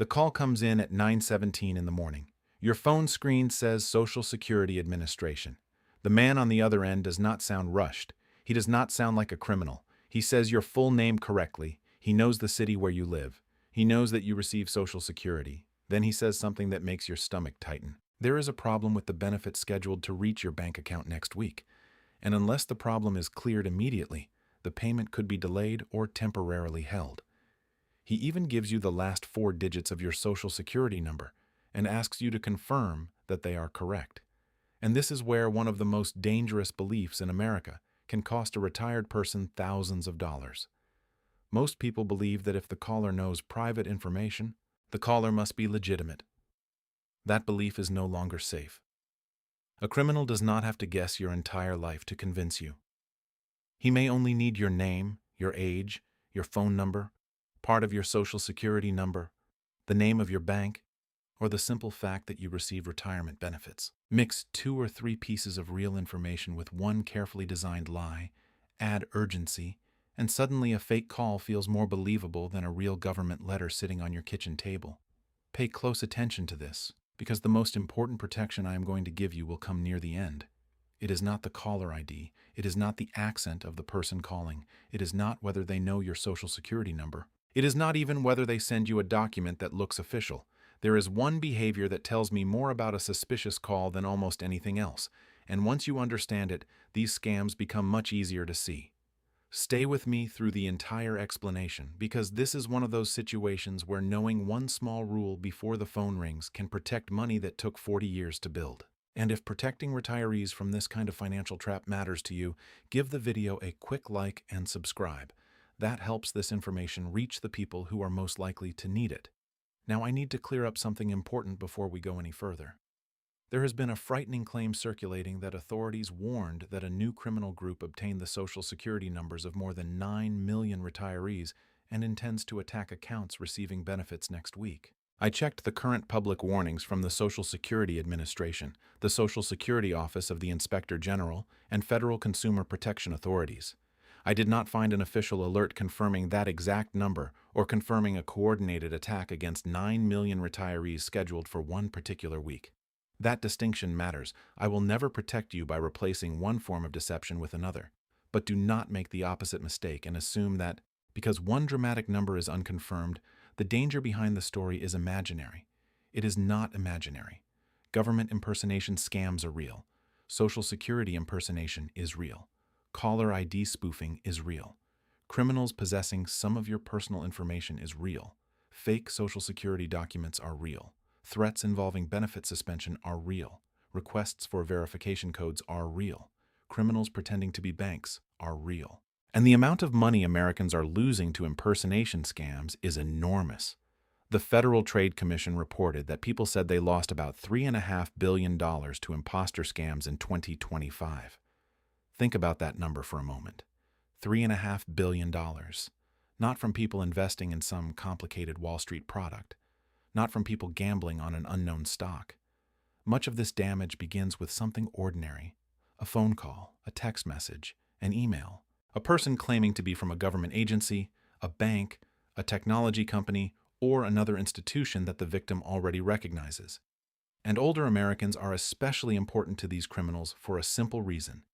The call comes in at 9:17 in the morning. Your phone screen says Social Security Administration. The man on the other end does not sound rushed. He does not sound like a criminal. He says your full name correctly. He knows the city where you live. He knows that you receive Social Security. Then he says something that makes your stomach tighten. There is a problem with the benefit scheduled to reach your bank account next week. And unless the problem is cleared immediately, the payment could be delayed or temporarily held. He even gives you the last 4 digits of your Social Security number and asks you to confirm that they are correct. And this is where one of the most dangerous beliefs in America can cost a retired person thousands of dollars. Most people believe that if the caller knows private information, the caller must be legitimate. That belief is no longer safe. A criminal does not have to guess your entire life to convince you. He may only need your name, your age, your phone number, part of your Social Security number, the name of your bank, or the simple fact that you receive retirement benefits. Mix 2 or 3 pieces of real information with one carefully designed lie, add urgency, and suddenly a fake call feels more believable than a real government letter sitting on your kitchen table. Pay close attention to this, because the most important protection I am going to give you will come near the end. It is not the caller ID. It is not the accent of the person calling. It is not whether they know your Social Security number. It is not even whether they send you a document that looks official. There is one behavior that tells me more about a suspicious call than almost anything else, and once you understand it, these scams become much easier to see. Stay with me through the entire explanation, because this is one of those situations where knowing one small rule before the phone rings can protect money that took 40 years to build. And if protecting retirees from this kind of financial trap matters to you, give the video a quick like and subscribe. That helps this information reach the people who are most likely to need it. Now I need to clear up something important before we go any further. There has been a frightening claim circulating that authorities warned that a new criminal group obtained the Social Security numbers of more than 9 million retirees and intends to attack accounts receiving benefits next week. I checked the current public warnings from the Social Security Administration, the Social Security Office of the Inspector General, and federal consumer protection authorities. I did not find an official alert confirming that exact number or confirming a coordinated attack against 9 million retirees scheduled for one particular week. That distinction matters. I will never protect you by replacing one form of deception with another. But do not make the opposite mistake and assume that, because one dramatic number is unconfirmed, the danger behind the story is imaginary. It is not imaginary. Government impersonation scams are real. Social Security impersonation is real. Caller ID spoofing is real. Criminals possessing some of your personal information is real. Fake Social Security documents are real. Threats involving benefit suspension are real. Requests for verification codes are real. Criminals pretending to be banks are real. And the amount of money Americans are losing to impersonation scams is enormous. The Federal Trade Commission reported that people said they lost about $3.5 billion to imposter scams in 2025. Think about that number for a moment. $3.5 billion. Not from people investing in some complicated Wall Street product. Not from people gambling on an unknown stock. Much of this damage begins with something ordinary. A phone call, a text message, an email. A person claiming to be from a government agency, a bank, a technology company, or another institution that the victim already recognizes. And older Americans are especially important to these criminals for a simple reason.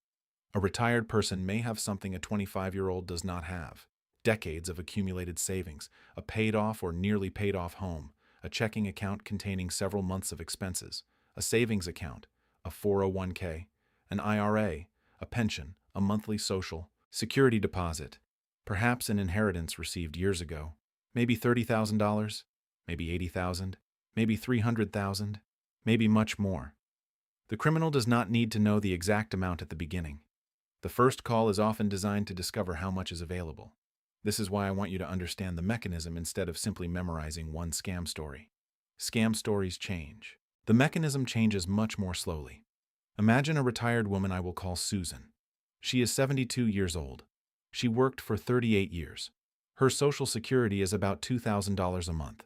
A retired person may have something a 25-year-old does not have. Decades of accumulated savings, a paid-off or nearly paid-off home, a checking account containing several months of expenses, a savings account, a 401k, an IRA, a pension, a monthly Social Security deposit, perhaps an inheritance received years ago, maybe $30,000, maybe $80,000, maybe $300,000, maybe much more. The criminal does not need to know the exact amount at the beginning. The first call is often designed to discover how much is available. This is why I want you to understand the mechanism instead of simply memorizing one scam story. Scam stories change. The mechanism changes much more slowly. Imagine a retired woman I will call Susan. She is 72 years old. She worked for 38 years. Her Social Security is about $2,000 a month.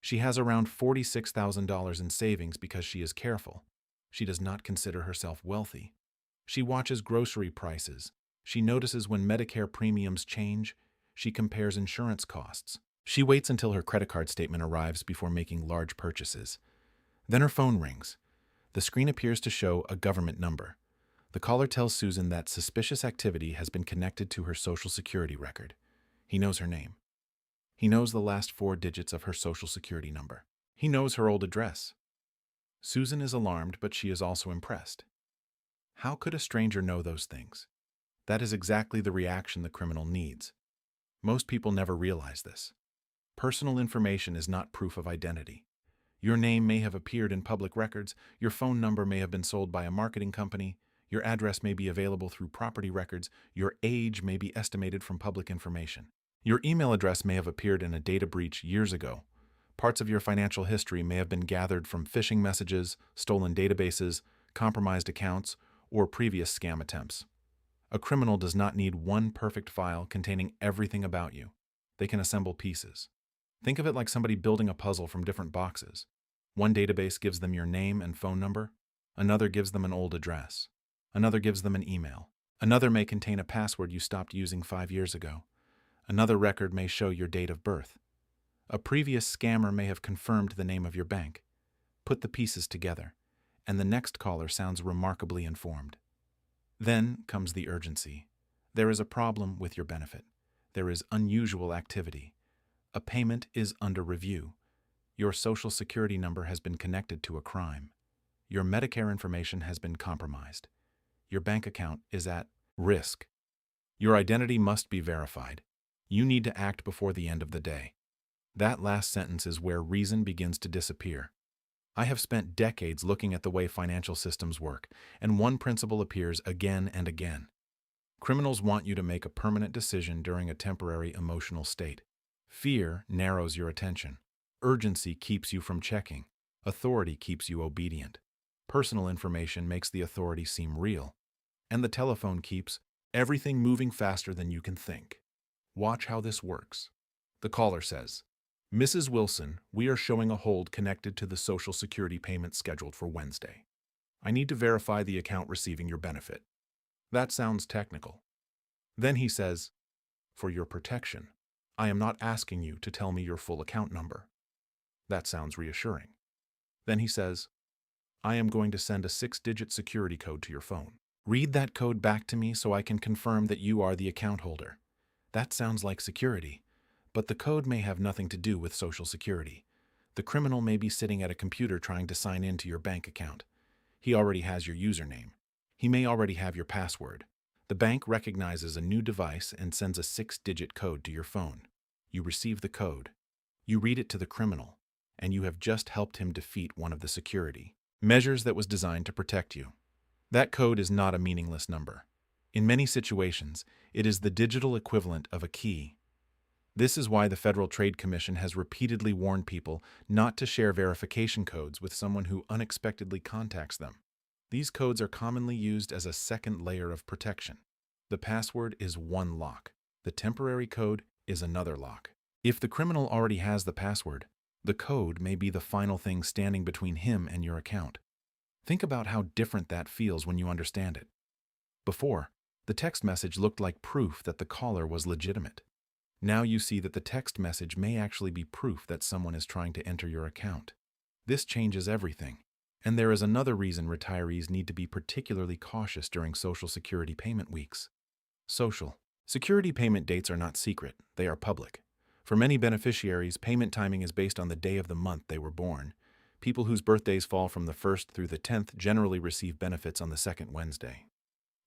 She has around $46,000 in savings because she is careful. She does not consider herself wealthy. She watches grocery prices. She notices when Medicare premiums change. She compares insurance costs. She waits until her credit card statement arrives before making large purchases. Then her phone rings. The screen appears to show a government number. The caller tells Susan that suspicious activity has been connected to her Social Security record. He knows her name. He knows the last 4 digits of her Social Security number. He knows her old address. Susan is alarmed, but she is also impressed. How could a stranger know those things? That is exactly the reaction the criminal needs. Most people never realize this. Personal information is not proof of identity. Your name may have appeared in public records, your phone number may have been sold by a marketing company, your address may be available through property records, your age may be estimated from public information. Your email address may have appeared in a data breach years ago. Parts of your financial history may have been gathered from phishing messages, stolen databases, compromised accounts, or previous scam attempts. A criminal does not need one perfect file containing everything about you. They can assemble pieces. Think of it like somebody building a puzzle from different boxes. One database gives them your name and phone number. Another gives them an old address. Another gives them an email. Another may contain a password you stopped using 5 years ago. Another record may show your date of birth. A previous scammer may have confirmed the name of your bank. Put the pieces together, and the next caller sounds remarkably informed. Then comes the urgency. There is a problem with your benefit. There is unusual activity. A payment is under review. Your Social Security number has been connected to a crime. Your Medicare information has been compromised. Your bank account is at risk. Your identity must be verified. You need to act before the end of the day. That last sentence is where reason begins to disappear. I have spent decades looking at the way financial systems work, and one principle appears again and again. Criminals want you to make a permanent decision during a temporary emotional state. Fear narrows your attention. Urgency keeps you from checking. Authority keeps you obedient. Personal information makes the authority seem real. And the telephone keeps everything moving faster than you can think. Watch how this works. The caller says, "Mrs. Wilson, we are showing a hold connected to the Social Security payment scheduled for Wednesday. I need to verify the account receiving your benefit." That sounds technical. Then he says, "For your protection, I am not asking you to tell me your full account number." That sounds reassuring. Then he says, "I am going to send a 6-digit security code to your phone. Read that code back to me so I can confirm that you are the account holder." That sounds like security, but the code may have nothing to do with Social Security. The criminal may be sitting at a computer trying to sign in to your bank account. He already has your username. He may already have your password. The bank recognizes a new device and sends a 6-digit code to your phone. You receive the code. You read it to the criminal, and you have just helped him defeat one of the security measures that was designed to protect you. That code is not a meaningless number. In many situations, it is the digital equivalent of a key. This is why the Federal Trade Commission has repeatedly warned people not to share verification codes with someone who unexpectedly contacts them. These codes are commonly used as a second layer of protection. The password is one lock. The temporary code is another lock. If the criminal already has the password, the code may be the final thing standing between him and your account. Think about how different that feels when you understand it. Before, the text message looked like proof that the caller was legitimate. Now you see that the text message may actually be proof that someone is trying to enter your account. This changes everything. And there is another reason retirees need to be particularly cautious during Social Security payment weeks. Social Security payment dates are not secret, they are public. For many beneficiaries, payment timing is based on the day of the month they were born. People whose birthdays fall from the 1st through the 10th generally receive benefits on the 2nd Wednesday.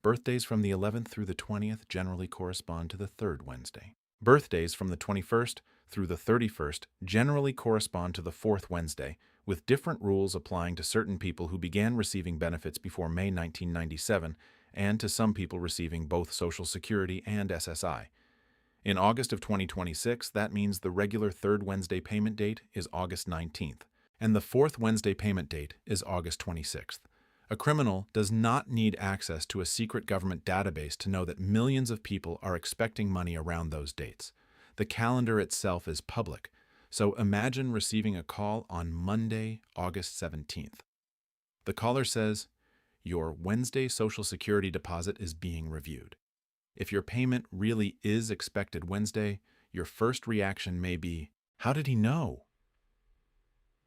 Birthdays from the 11th through the 20th generally correspond to the 3rd Wednesday. Birthdays from the 21st through the 31st generally correspond to the 4th Wednesday, with different rules applying to certain people who began receiving benefits before May 1997 and to some people receiving both Social Security and SSI. In August of 2026, that means the regular 3rd Wednesday payment date is August 19th, and the 4th Wednesday payment date is August 26th. A criminal does not need access to a secret government database to know that millions of people are expecting money around those dates. The calendar itself is public, so imagine receiving a call on Monday, August 17th. The caller says, "Your Wednesday Social Security deposit is being reviewed. If your payment really is expected Wednesday, Your first reaction may be, how did he know?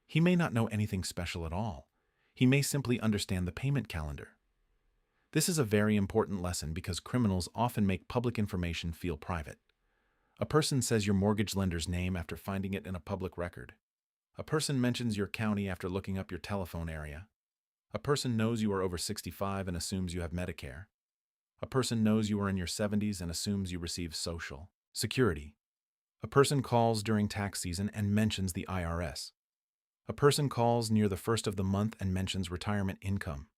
He may not know anything special at all. He may simply understand the payment calendar. This is a very important lesson because criminals often make public information feel private. A person says your mortgage lender's name after finding it in a public record. A person mentions your county after looking up your telephone area. A person knows you are over 65 and assumes you have Medicare. A person knows you are in your 70s and assumes you receive Social Security. A person calls during tax season and mentions the IRS. A person calls near the first of the month and mentions retirement income.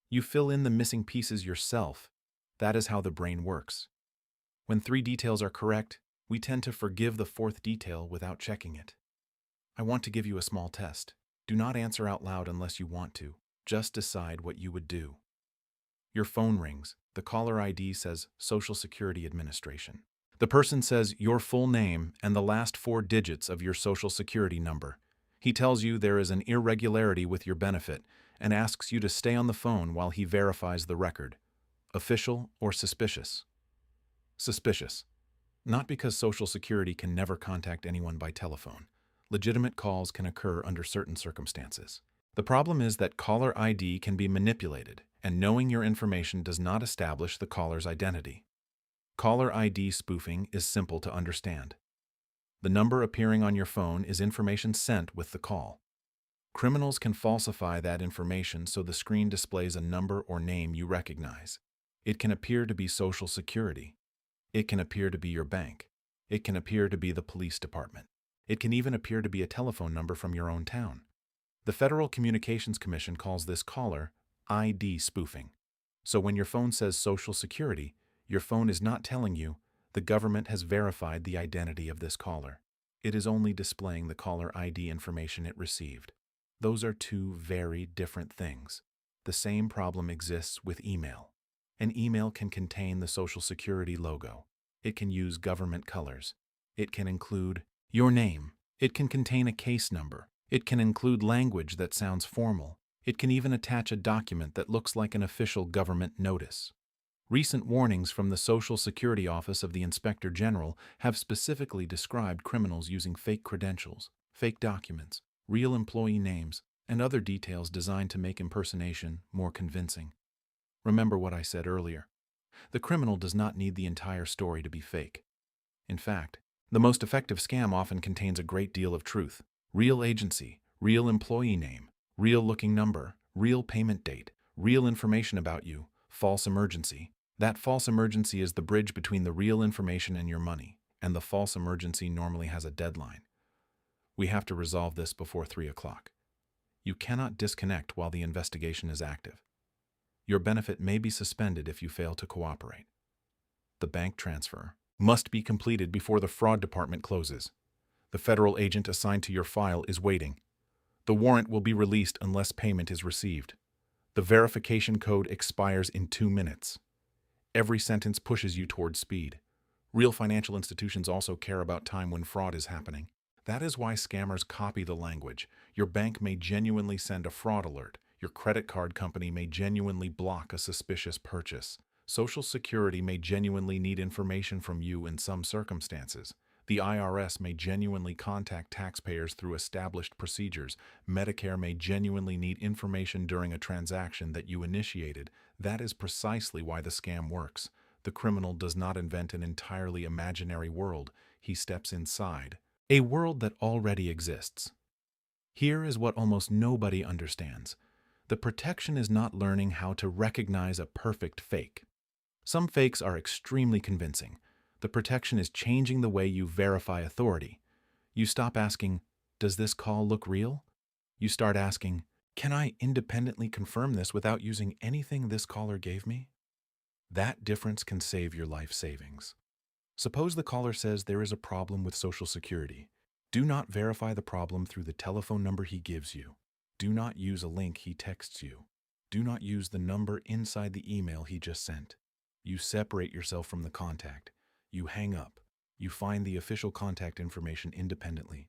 You fill in the missing pieces yourself. That is how the brain works. When 3 details are correct, we tend to forgive the 4th detail without checking it. I want to give you a small test. Do not answer out loud unless you want to. Just decide what you would do. Your phone rings. The caller ID says Social Security Administration. The person says your full name and the last 4 digits of your Social Security number. He tells you there is an irregularity with your benefit and asks you to stay on the phone while he verifies the record. Official or suspicious? Suspicious. Not because Social Security can never contact anyone by telephone. Legitimate calls can occur under certain circumstances. The problem is that caller ID can be manipulated, and knowing your information does not establish the caller's identity. Caller ID spoofing is simple to understand. The number appearing on your phone is information sent with the call. Criminals can falsify that information so the screen displays a number or name you recognize. It can appear to be Social Security. It can appear to be your bank. It can appear to be the police department. It can even appear to be a telephone number from your own town. The Federal Communications Commission calls this caller ID spoofing. So when your phone says Social Security, your phone is not telling you the government has verified the identity of this caller. It is only displaying the caller ID information it received. Those are 2 very different things. The same problem exists with email. An email can contain the Social Security logo. It can use government colors. It can include your name. It can contain a case number. It can include language that sounds formal. It can even attach a document that looks like an official government notice. Recent warnings from the Social Security Office of the Inspector General have specifically described criminals using fake credentials, fake documents, real employee names, and other details designed to make impersonation more convincing. Remember what I said earlier. The criminal does not need the entire story to be fake. In fact, the most effective scam often contains a great deal of truth. Real agency, real employee name, real looking number, real payment date, real information about you, false emergency. That false emergency is the bridge between the real information and your money, and the false emergency normally has a deadline. We have to resolve this before 3 o'clock. You cannot disconnect while the investigation is active. Your benefit may be suspended if you fail to cooperate. The bank transfer must be completed before the fraud department closes. The federal agent assigned to your file is waiting. The warrant will be released unless payment is received. The verification code expires in 2 minutes. Every sentence pushes you towards speed. Real financial institutions also care about time when fraud is happening. That is why scammers copy the language. Your bank may genuinely send a fraud alert. Your credit card company may genuinely block a suspicious purchase. Social Security may genuinely need information from you in some circumstances. The IRS may genuinely contact taxpayers through established procedures. Medicare may genuinely need information during a transaction that you initiated. That is precisely why the scam works. The criminal does not invent an entirely imaginary world. He steps inside a world that already exists. Here is what almost nobody understands. The protection is not learning how to recognize a perfect fake. Some fakes are extremely convincing. The protection is changing the way you verify authority. You stop asking, does this call look real? You start asking, can I independently confirm this without using anything this caller gave me? That difference can save your life savings. Suppose the caller says there is a problem with Social Security. Do not verify the problem through the telephone number he gives you. Do not use a link he texts you. Do not use the number inside the email he just sent. You separate yourself from the contact. You hang up. You find the official contact information independently.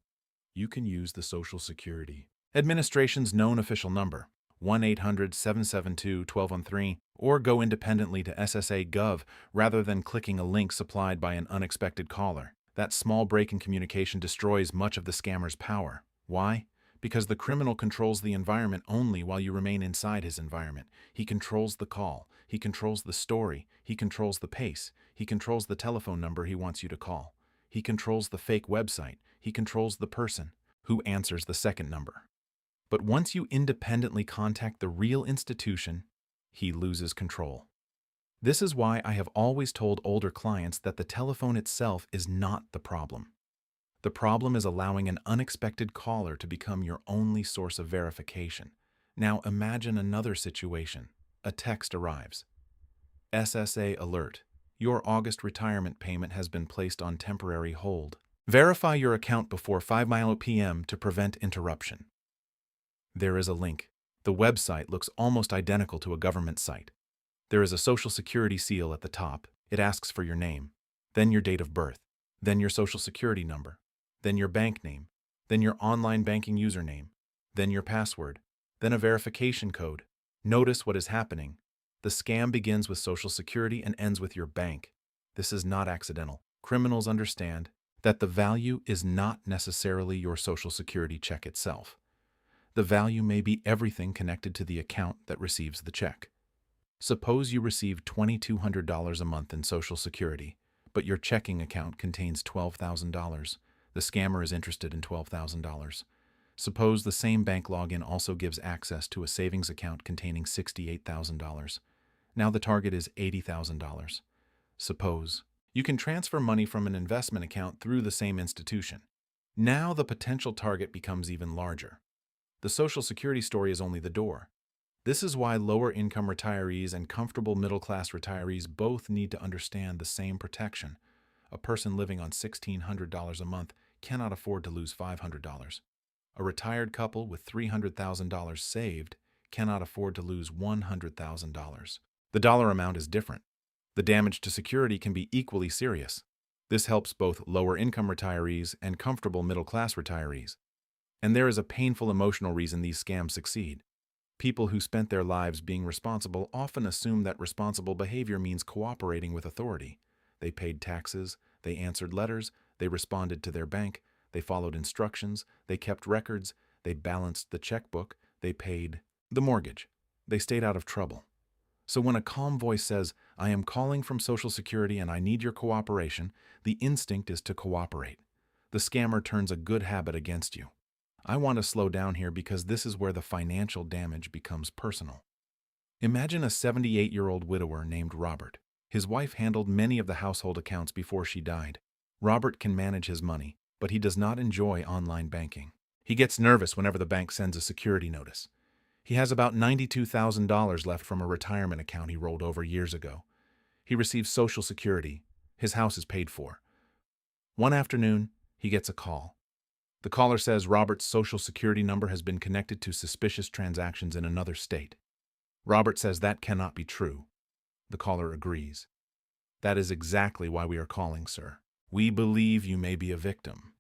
You can use the Social Security Administration's known official number, 1-800-772-1213, or go independently to SSA.gov rather than clicking a link supplied by an unexpected caller. That small break in communication destroys much of the scammer's power. Why? Because the criminal controls the environment only while you remain inside his environment. He controls the call. He controls the story. He controls the pace. He controls the telephone number he wants you to call. He controls the fake website. He controls the person who answers the second number. But once you independently contact the real institution, he loses control. This is why I have always told older clients that the telephone itself is not the problem. The problem is allowing an unexpected caller to become your only source of verification. Now imagine another situation. A text arrives. SSA alert. Your August retirement payment has been placed on temporary hold. Verify your account before 5 p.m. to prevent interruption. There is a link. The website looks almost identical to a government site. There is a social security seal at the top. It asks for your name, then your date of birth, then your social security number, then your bank name, then your online banking username, then your password, then a verification code. Notice what is happening. The scam begins with social security and ends with your bank. This is not accidental. Criminals understand that the value is not necessarily your social security check itself. The value may be everything connected to the account that receives the check. Suppose you receive $2,200 a month in Social Security, but your checking account contains $12,000. The scammer is interested in $12,000. Suppose the same bank login also gives access to a savings account containing $68,000. Now the target is $80,000. Suppose you can transfer money from an investment account through the same institution. Now the potential target becomes even larger. The Social Security story is only the door. This is why lower-income retirees and comfortable middle-class retirees both need to understand the same protection. A person living on $1,600 a month cannot afford to lose $500. A retired couple with $300,000 saved cannot afford to lose $100,000. The dollar amount is different. The damage to security can be equally serious. This helps both lower-income retirees and comfortable middle-class retirees. And there is a painful emotional reason these scams succeed. People who spent their lives being responsible often assume that responsible behavior means cooperating with authority. They paid taxes, they answered letters, they responded to their bank, they followed instructions, they kept records, they balanced the checkbook, they paid the mortgage. They stayed out of trouble. So when a calm voice says, "I am calling from Social Security and I need your cooperation," the instinct is to cooperate. The scammer turns a good habit against you. I want to slow down here because this is where the financial damage becomes personal. Imagine a 78-year-old widower named Robert. His wife handled many of the household accounts before she died. Robert can manage his money, but he does not enjoy online banking. He gets nervous whenever the bank sends a security notice. He has about $92,000 left from a retirement account he rolled over years ago. He receives Social Security. His house is paid for. One afternoon, he gets a call. The caller says Robert's Social Security number has been connected to suspicious transactions in another state. Robert says that cannot be true. The caller agrees. "That is exactly why we are calling, sir. We believe you may be a victim."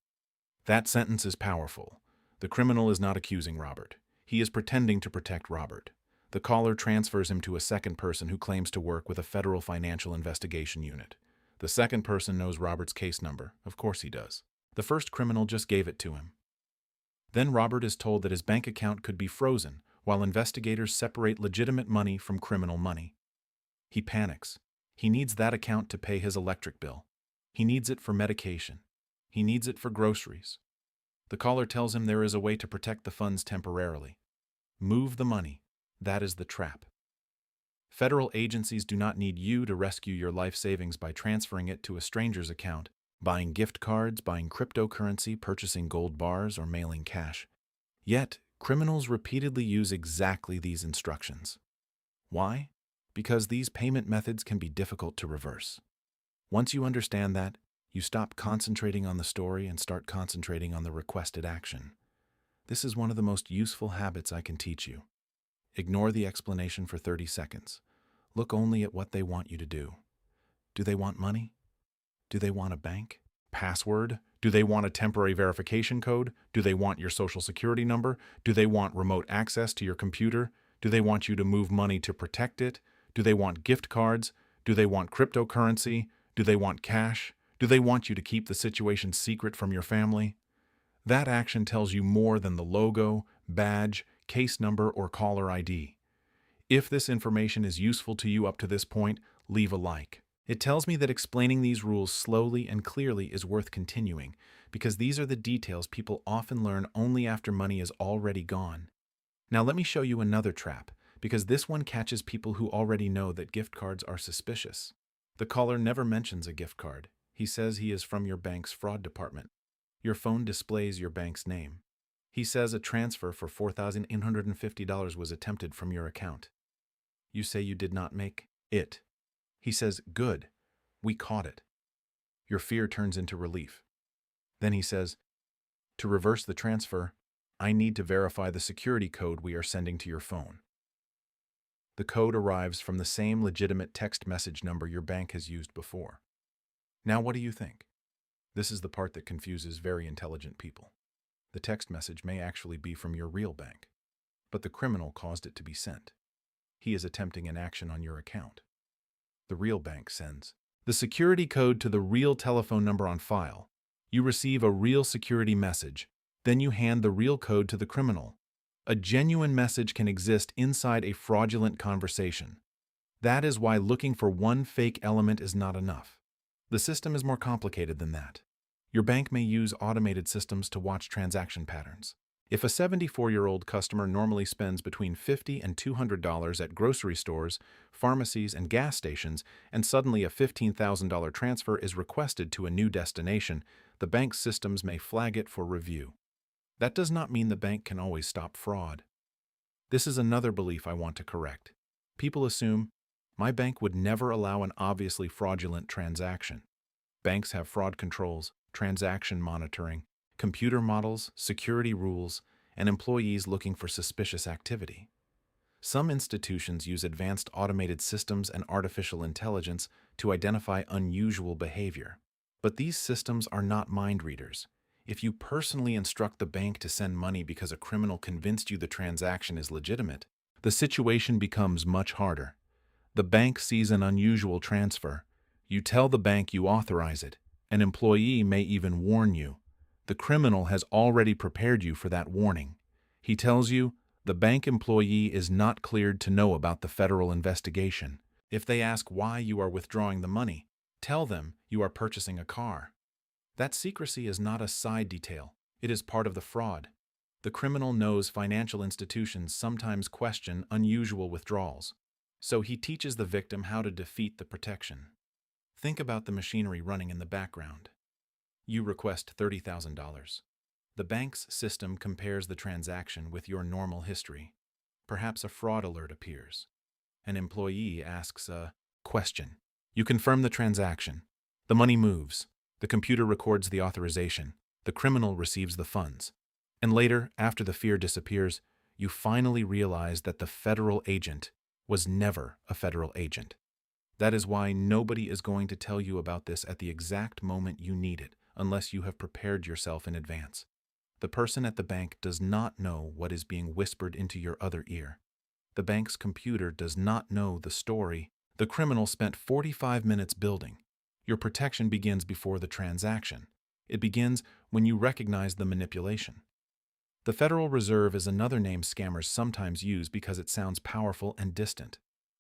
That sentence is powerful. The criminal is not accusing Robert. He is pretending to protect Robert. The caller transfers him to a second person who claims to work with a federal financial investigation unit. The second person knows Robert's case number. Of course he does. The first criminal just gave it to him. Then Robert is told that his bank account could be frozen while investigators separate legitimate money from criminal money. He panics. He needs that account to pay his electric bill. He needs it for medication. He needs it for groceries. The caller tells him there is a way to protect the funds temporarily. Move the money. That is the trap. Federal agencies do not need you to rescue your life savings by transferring it to a stranger's account, buying gift cards, buying cryptocurrency, purchasing gold bars, or mailing cash. Yet, criminals repeatedly use exactly these instructions. Why? Because these payment methods can be difficult to reverse. Once you understand that, you stop concentrating on the story and start concentrating on the requested action. This is one of the most useful habits I can teach you. Ignore the explanation for 30 seconds. Look only at what they want you to do. Do they want money? Do they want a bank? Password? Do they want a temporary verification code? Do they want your Social Security number? Do they want remote access to your computer? Do they want you to move money to protect it? Do they want gift cards? Do they want cryptocurrency? Do they want cash? Do they want you to keep the situation secret from your family? That action tells you more than the logo, badge, case number, or caller ID. If this information is useful to you up to this point, leave a like. It tells me that explaining these rules slowly and clearly is worth continuing, because these are the details people often learn only after money is already gone. Now let me show you another trap, because this one catches people who already know that gift cards are suspicious. The caller never mentions a gift card. He says he is from your bank's fraud department. Your phone displays your bank's name. He says a transfer for $4,850 was attempted from your account. You say you did not make it. He says, "Good, we caught it." Your fear turns into relief. Then he says, "To reverse the transfer, I need to verify the security code we are sending to your phone." The code arrives from the same legitimate text message number your bank has used before. Now what do you think? This is the part that confuses very intelligent people. The text message may actually be from your real bank, but the criminal caused it to be sent. He is attempting an action on your account. The real bank sends the security code to the real telephone number on file. You receive a real security message. Then you hand the real code to the criminal. A genuine message can exist inside a fraudulent conversation. That is why looking for one fake element is not enough. The system is more complicated than that. Your bank may use automated systems to watch transaction patterns. If a 74-year-old customer normally spends between $50 and $200 at grocery stores, pharmacies, and gas stations, and suddenly a $15,000 transfer is requested to a new destination, the bank's systems may flag it for review. That does not mean the bank can always stop fraud. This is another belief I want to correct. People assume, my bank would never allow an obviously fraudulent transaction. Banks have fraud controls, transaction monitoring, computer models, security rules, and employees looking for suspicious activity. Some institutions use advanced automated systems and artificial intelligence to identify unusual behavior. But these systems are not mind readers. If you personally instruct the bank to send money because a criminal convinced you the transaction is legitimate, the situation becomes much harder. The bank sees an unusual transfer. You tell the bank you authorize it. An employee may even warn you. The criminal has already prepared you for that warning. He tells you the bank employee is not cleared to know about the federal investigation. If they ask why you are withdrawing the money, tell them you are purchasing a car. That secrecy is not a side detail. It is part of the fraud. The criminal knows financial institutions sometimes question unusual withdrawals, so he teaches the victim how to defeat the protection. Think about the machinery running in the background. You request $30,000. The bank's system compares the transaction with your normal history. Perhaps a fraud alert appears. An employee asks a question. You confirm the transaction. The money moves. The computer records the authorization. The criminal receives the funds. And later, after the fear disappears, you finally realize that the federal agent was never a federal agent. That is why nobody is going to tell you about this at the exact moment you need it, unless you have prepared yourself in advance. The person at the bank does not know what is being whispered into your other ear. The bank's computer does not know the story the criminal spent 45 minutes building. Your protection begins before the transaction. It begins when you recognize the manipulation. The Federal Reserve is another name scammers sometimes use because it sounds powerful and distant.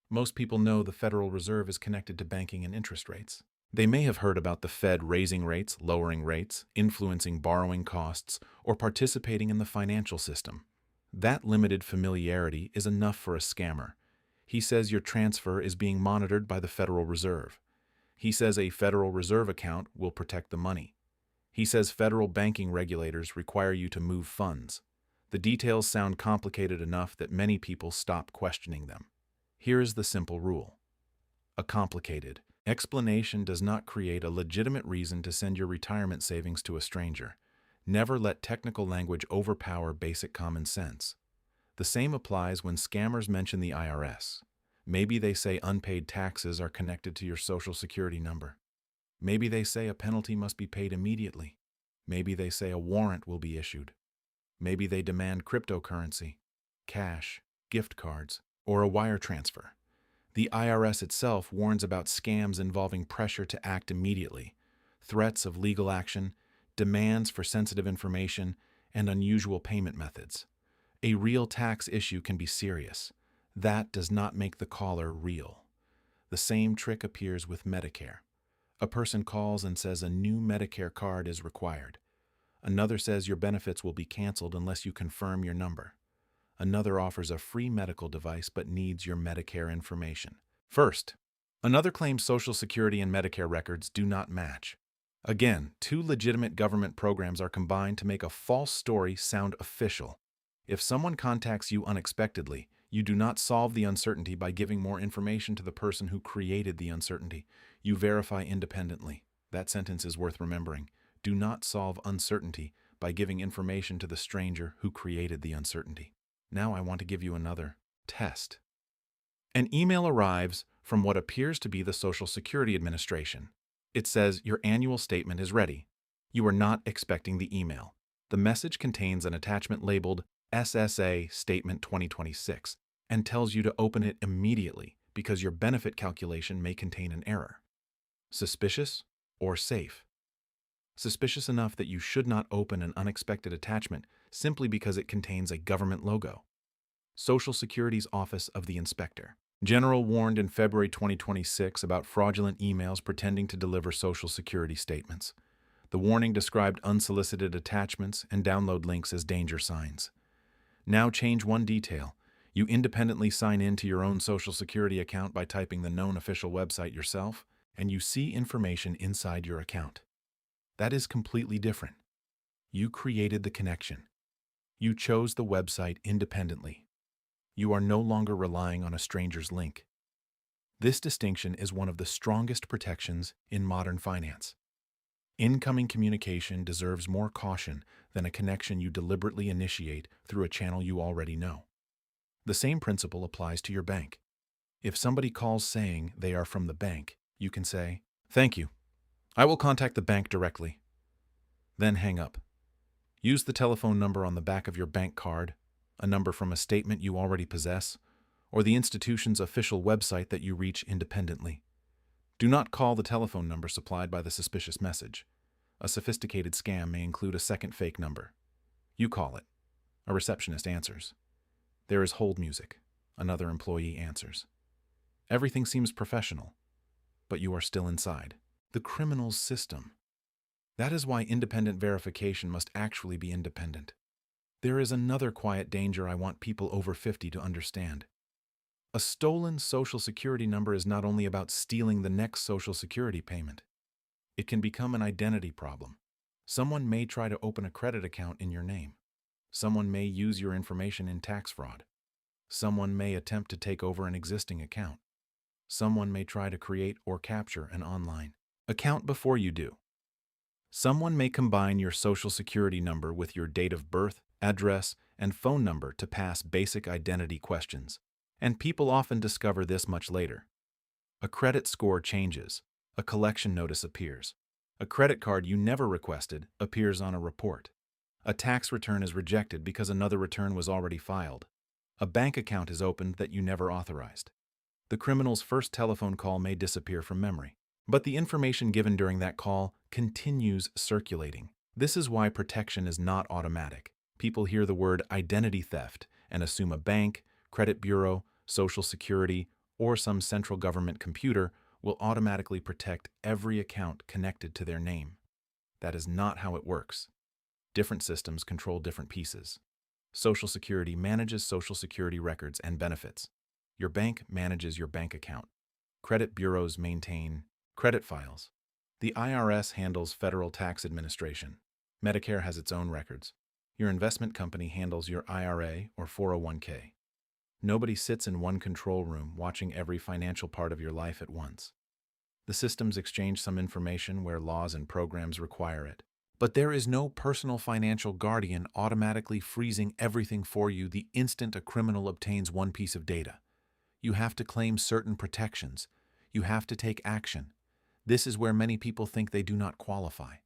Most people know the Federal Reserve is connected to banking and interest rates. They may have heard about the Fed raising rates, lowering rates, influencing borrowing costs, or participating in the financial system. That limited familiarity is enough for a scammer. He says your transfer is being monitored by the Federal Reserve. He says a Federal Reserve account will protect the money. He says federal banking regulators require you to move funds. The details sound complicated enough that many people stop questioning them. Here is the simple rule. A complicated explanation does not create a legitimate reason to send your retirement savings to a stranger. Never let technical language overpower basic common sense. The same applies when scammers mention the IRS. Maybe they say unpaid taxes are connected to your Social Security number. Maybe they say a penalty must be paid immediately. Maybe they say a warrant will be issued. Maybe they demand cryptocurrency, cash, gift cards, or a wire transfer. The IRS itself warns about scams involving pressure to act immediately. threats of legal action, demands for sensitive information, and unusual payment methods. A real tax issue can be serious. That does not make the caller real. The same trick appears with Medicare. A person calls and says a new Medicare card is required. Another says your benefits will be canceled unless you confirm your number. Another offers a free medical device but needs your Medicare information. First, another claims Social Security and Medicare records do not match. Again, two legitimate government programs are combined to make a false story sound official. If someone contacts you unexpectedly, you do not solve the uncertainty by giving more information to the person who created the uncertainty. You verify independently. That sentence is worth remembering. Do not solve uncertainty by giving information to the stranger who created the uncertainty. Now I want to give you another test. An email arrives from what appears to be the Social Security Administration. It says your annual statement is ready. You are not expecting the email. The message contains an attachment labeled SSA Statement 2026 and tells you to open it immediately because your benefit calculation may contain an error. Suspicious or safe? Suspicious enough that you should not open an unexpected attachment simply because it contains a government logo. Social Security's Office of the Inspector General warned in February 2026 about fraudulent emails pretending to deliver Social Security statements. The warning described unsolicited attachments and download links as danger signs. Now change one detail. You independently sign in to your own Social Security account by typing the known official website yourself, and you see information inside your account. That is completely different. You created the connection. You chose the website independently. You are no longer relying on a stranger's link. This distinction is one of the strongest protections in modern finance. Incoming communication deserves more caution than a connection you deliberately initiate through a channel you already know. The same principle applies to your bank. If somebody calls saying they are from the bank, you can say, "Thank you. I will contact the bank directly." Then hang up. Use the telephone number on the back of your bank card, a number from a statement you already possess, or the institution's official website that you reach independently. Do not call the telephone number supplied by the suspicious message. A sophisticated scam may include a second fake number. You call it. A receptionist answers. There is hold music. Another employee answers. Everything seems professional, but you are still inside. The criminal's system. That is why independent verification must actually be independent. There is another quiet danger I want people over 50 to understand. A stolen Social Security number is not only about stealing the next Social Security payment. It can become an identity problem. Someone may try to open a credit account in your name. Someone may use your information in tax fraud. Someone may attempt to take over an existing account. Someone may try to create or capture an online account before you do. Someone may combine your Social Security number with your date of birth, address, and phone number to pass basic identity questions, and people often discover this much later. A credit score changes. A collection notice appears. A credit card you never requested appears on a report. A tax return is rejected because another return was already filed. A bank account is opened that you never authorized. The criminal's first telephone call may disappear from memory, but the information given during that call continues circulating. This is why protection is not automatic. People hear the word identity theft and assume a bank, credit bureau, Social Security, or some central government computer will automatically protect every account connected to their name. That is not how it works. Different systems control different pieces. Social Security manages Social Security records and benefits. Your bank manages your bank account. Credit bureaus maintain credit files. The IRS handles federal tax administration. Medicare has its own records. Your investment company handles your IRA or 401k. Nobody sits in one control room watching every financial part of your life at once. The systems exchange some information where laws and programs require it. But there is no personal financial guardian automatically freezing everything for you the instant a criminal obtains one piece of data. You have to claim certain protections. You have to take action. This is where many people think they do not qualify.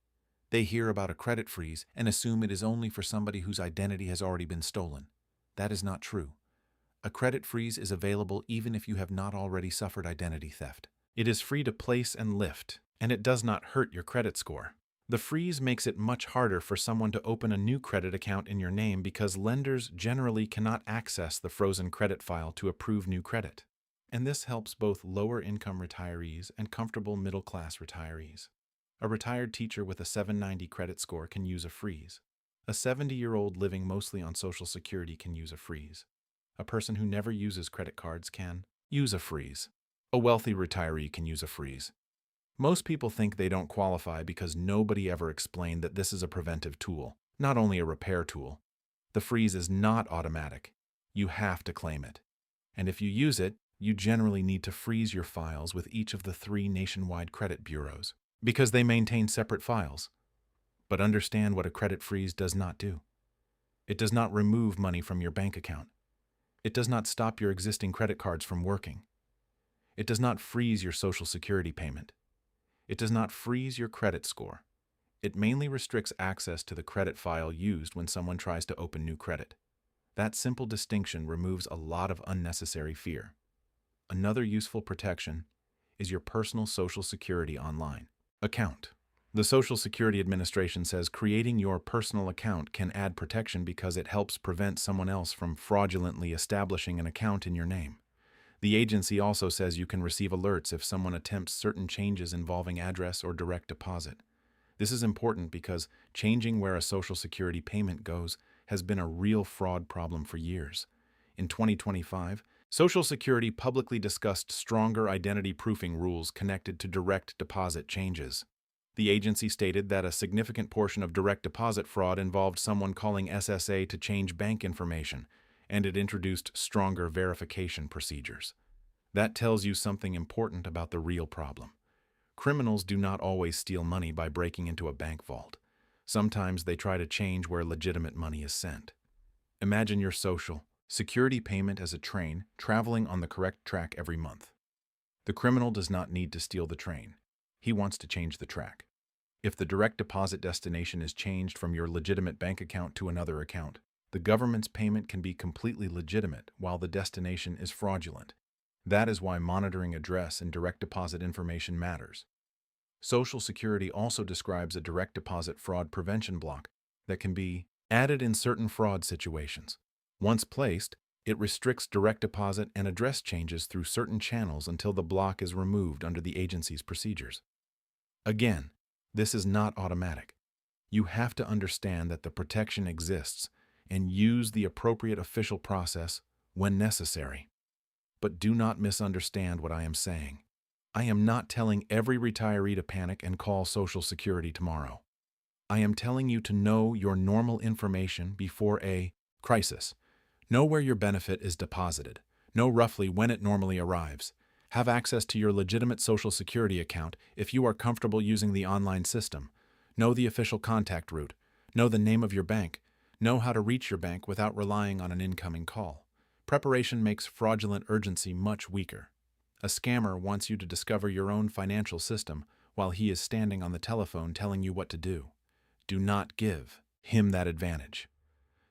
They hear about a credit freeze and assume it is only for somebody whose identity has already been stolen. That is not true. A credit freeze is available even if you have not already suffered identity theft. It is free to place and lift. and it does not hurt your credit score. The freeze makes it much harder for someone to open a new credit account in your name because lenders generally cannot access the frozen credit file to approve new credit. And this helps both lower-income retirees and comfortable middle-class retirees. A retired teacher with a 790 credit score can use a freeze. A 70-year-old living mostly on Social Security can use a freeze. A person who never uses credit cards can use a freeze. A wealthy retiree can use a freeze. Most people think they don't qualify because nobody ever explained that this is a preventive tool, not only a repair tool. The freeze is not automatic. You have to claim it. And if you use it, you generally need to freeze your files with each of the 3 nationwide credit bureaus, because they maintain separate files. But understand what a credit freeze does not do. It does not remove money from your bank account. It does not stop your existing credit cards from working. It does not freeze your Social Security payment. It does not freeze your credit score. It mainly restricts access to the credit file used when someone tries to open new credit. That simple distinction removes a lot of unnecessary fear. Another useful protection is your personal Social Security online account. The Social Security Administration says creating your personal account can add protection because it helps prevent someone else from fraudulently establishing an account in your name. The agency also says you can receive alerts if someone attempts certain changes involving address or direct deposit. This is important because changing where a Social Security payment goes has been a real fraud problem for years. In 2025, Social Security publicly discussed stronger identity proofing rules connected to direct deposit changes. The agency stated that a significant portion of direct deposit fraud involved someone calling SSA to change bank information, and it introduced stronger verification procedures. That tells you something important about the real problem. Criminals do not always steal money by breaking into a bank vault. Sometimes they try to change where legitimate money is sent. Imagine your Social Security payment as a train traveling on the correct track every month. The criminal does not need to steal the train. He wants to change the track. If the direct deposit destination is changed from your legitimate bank account to another account, the government's payment can be completely legitimate while the destination is fraudulent. That is why monitoring address and direct deposit information matters. Social Security also describes a direct deposit fraud prevention block that can be added in certain fraud situations. Once placed, it restricts direct deposit and address changes through certain channels until the block is removed under the agency's procedures. Again, this is not automatic. You have to understand that the protection exists and use the appropriate official process when necessary. But do not misunderstand what I am saying. I am not telling every retiree to panic and call Social Security tomorrow. I am telling you to know your normal information before a crisis. Know where your benefit is deposited. Know roughly when it normally arrives. Have access to your legitimate Social Security account if you are comfortable using the online system. Know the official contact route. Know the name of your bank. Know how to reach your bank without relying on an incoming call. Preparation makes fraudulent urgency much weaker. A scammer wants you to discover your own financial system while he is standing on the telephone telling you what to do. Do not give him that advantage.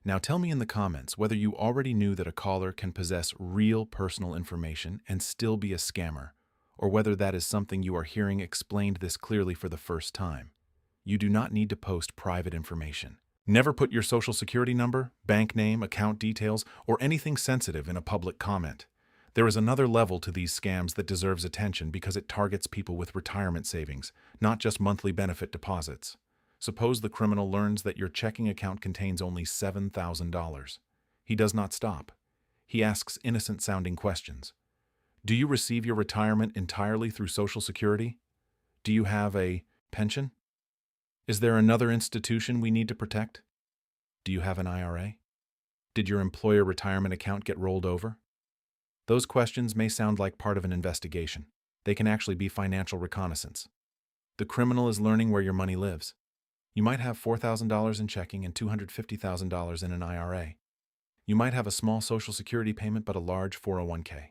Now tell me in the comments whether you already knew that a caller can possess real personal information and still be a scammer, or whether that is something you are hearing explained this clearly for the first time. You do not need to post private information. Never put your Social Security number, bank name, account details, or anything sensitive in a public comment. There is another level to these scams that deserves attention because it targets people with retirement savings, not just monthly benefit deposits. Suppose the criminal learns that your checking account contains only $7,000. He does not stop. He asks innocent-sounding questions. Do you receive your retirement entirely through Social Security? Do you have a pension? Is there another institution we need to protect? Do you have an IRA? Did your employer retirement account get rolled over? Those questions may sound like part of an investigation. They can actually be financial reconnaissance. The criminal is learning where your money lives. You might have $4,000 in checking and $250,000 in an IRA. You might have a small Social Security payment but a large 401k.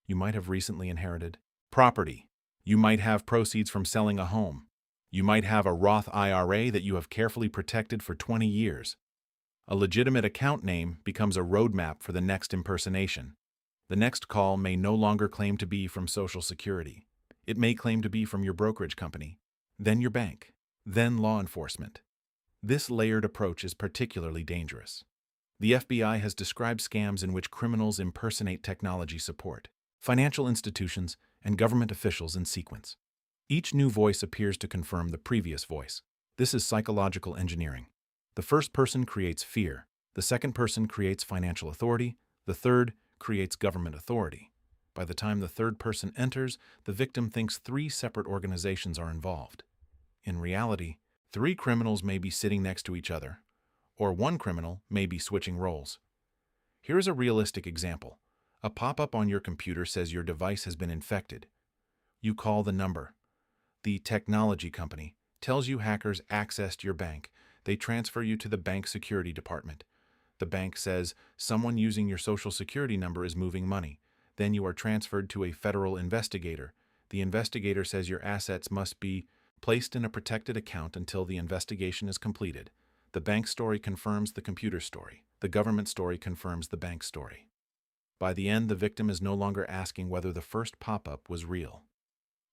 You might have recently inherited property. You might have proceeds from selling a home. You might have a Roth IRA that you have carefully protected for 20 years. A legitimate account name becomes a roadmap for the next impersonation. The next call may no longer claim to be from Social Security. It may claim to be from your brokerage company, then your bank, then law enforcement. This layered approach is particularly dangerous. The FBI has described scams in which criminals impersonate technology support, financial institutions, and government officials in sequence. Each new voice appears to confirm the previous voice. This is psychological engineering. The first person creates fear, the second person creates financial authority, the third creates government authority. By the time the third person enters, the victim thinks three separate organizations are involved. In reality, three criminals may be sitting next to each other, or one criminal may be switching roles. Here is a realistic example. A pop-up on your computer says your device has been infected. You call the number. The technology company tells you hackers accessed your bank. They transfer you to the bank security department. The bank says someone using your social security number is moving money. Then you are transferred to a federal investigator. The investigator says your assets must be placed in a protected account until the investigation is completed. The bank story confirms the computer story. The government story confirms the bank story. By the end, the victim is no longer asking whether the first pop-up was real.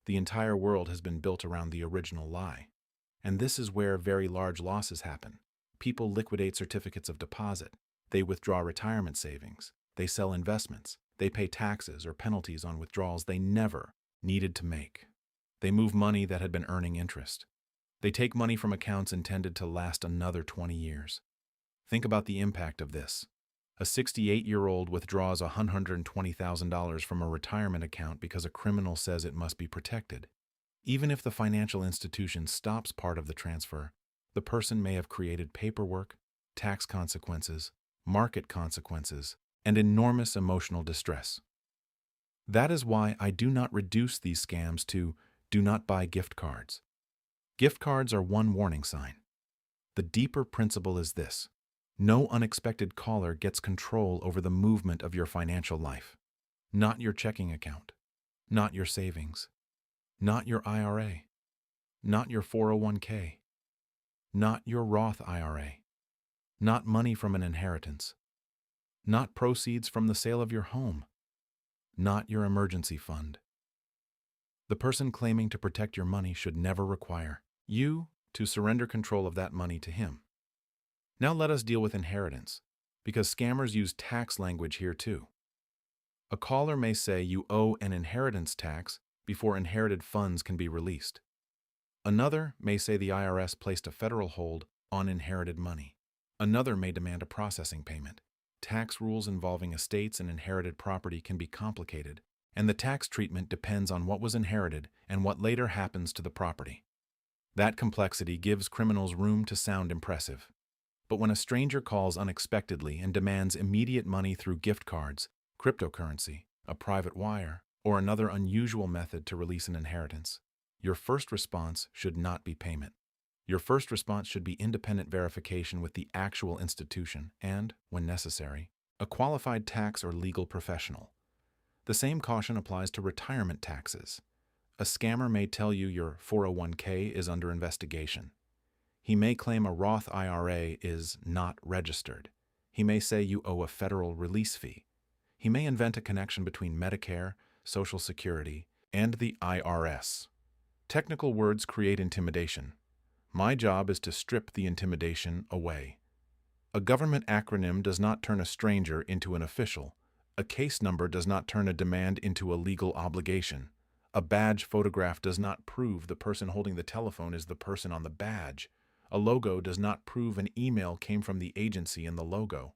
The entire world has been built around the original lie. And this is where very large losses happen. People liquidate certificates of deposit. They withdraw retirement savings. They sell investments. They pay taxes or penalties on withdrawals they never needed to make. They move money that had been earning interest. They take money from accounts intended to last another 20 years. Think about the impact of this. A 68-year-old withdraws $120,000 from a retirement account because a criminal says it must be protected. Even if the financial institution stops part of the transfer, the person may have created paperwork, tax consequences, market consequences, and enormous emotional distress. That is why I do not reduce these scams to do not buy gift cards. Gift cards are one warning sign. The deeper principle is this: no unexpected caller gets control over the movement of your financial life. Not your checking account, not your savings, not your IRA, not your 401k, not your Roth IRA, not money from an inheritance, not proceeds from the sale of your home, not your emergency fund. The person claiming to protect your money should never require you to surrender control of that money to him. Now let us deal with inheritance, because scammers use tax language here too. A caller may say you owe an inheritance tax before inherited funds can be released. Another may say the IRS placed a federal hold on inherited money. Another may demand a processing payment. Tax rules involving estates and inherited property can be complicated, and the tax treatment depends on what was inherited and what later happens to the property. That complexity gives criminals room to sound impressive. But when a stranger calls unexpectedly and demands immediate money through gift cards, cryptocurrency, a private wire, or another unusual method to release an inheritance, your first response should not be payment. Your first response should be independent verification with the actual institution and, when necessary, a qualified tax or legal professional. The same caution applies to retirement taxes. A scammer may tell you your 401k is under investigation. He may claim a Roth IRA is not registered. He may say you owe a federal release fee. He may invent a connection between Medicare, Social Security, and the IRS. Technical words create intimidation. My job is to strip the intimidation away. A government acronym does not turn a stranger into an official. A case number does not turn a demand into a legal obligation. A badge photograph does not prove the person holding the telephone is the person on the badge. A logo does not prove an email came from the agency in the logo.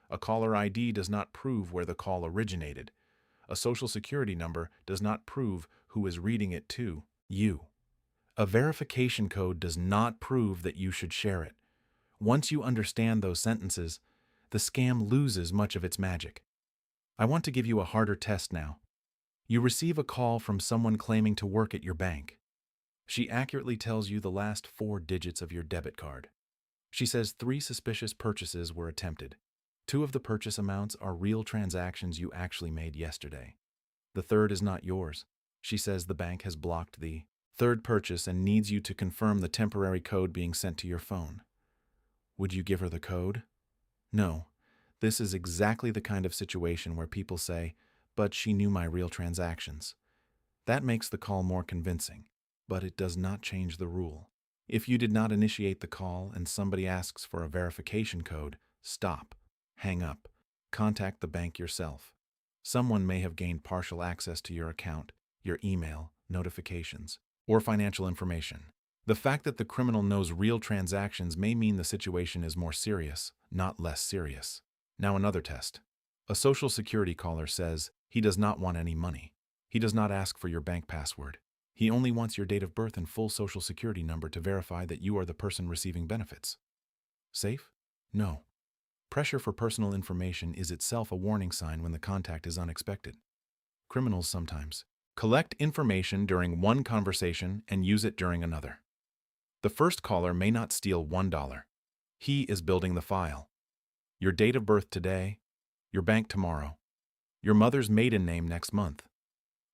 A caller ID does not prove where the call originated. A social security number does not prove who is reading it to you. A verification code does not prove that you should share it. Once you understand those sentences, the scam loses much of its magic. I want to give you a harder test now. You receive a call from someone claiming to work at your bank. She accurately tells you the last 4 digits of your debit card. She says 3 suspicious purchases were attempted. 2 of the purchase amounts are real transactions you actually made yesterday. The third is not yours. She says the bank has blocked the third purchase and needs you to confirm the temporary code being sent to your phone. Would you give her the code? No. This is exactly the kind of situation where people say, but she knew my real transactions. That makes the call more convincing, but it does not change the rule. If you did not initiate the call and somebody asks for a verification code, stop, hang up, contact the bank yourself. Someone may have gained partial access to your account, your email, notifications, or financial information. The fact that the criminal knows real transactions may mean the situation is more serious, not less serious. Now another test. A Social Security caller says he does not want any money. He does not ask for your bank password. He only wants your date of birth and full Social Security number to verify that you are the person receiving benefits. Safe? No. Pressure for personal information is itself a warning sign when the contact is unexpected. Criminals sometimes collect information during one conversation and use it during another. The first caller may not steal $1. He is building the file. Your date of birth today, your bank tomorrow, your mother's maiden name next month,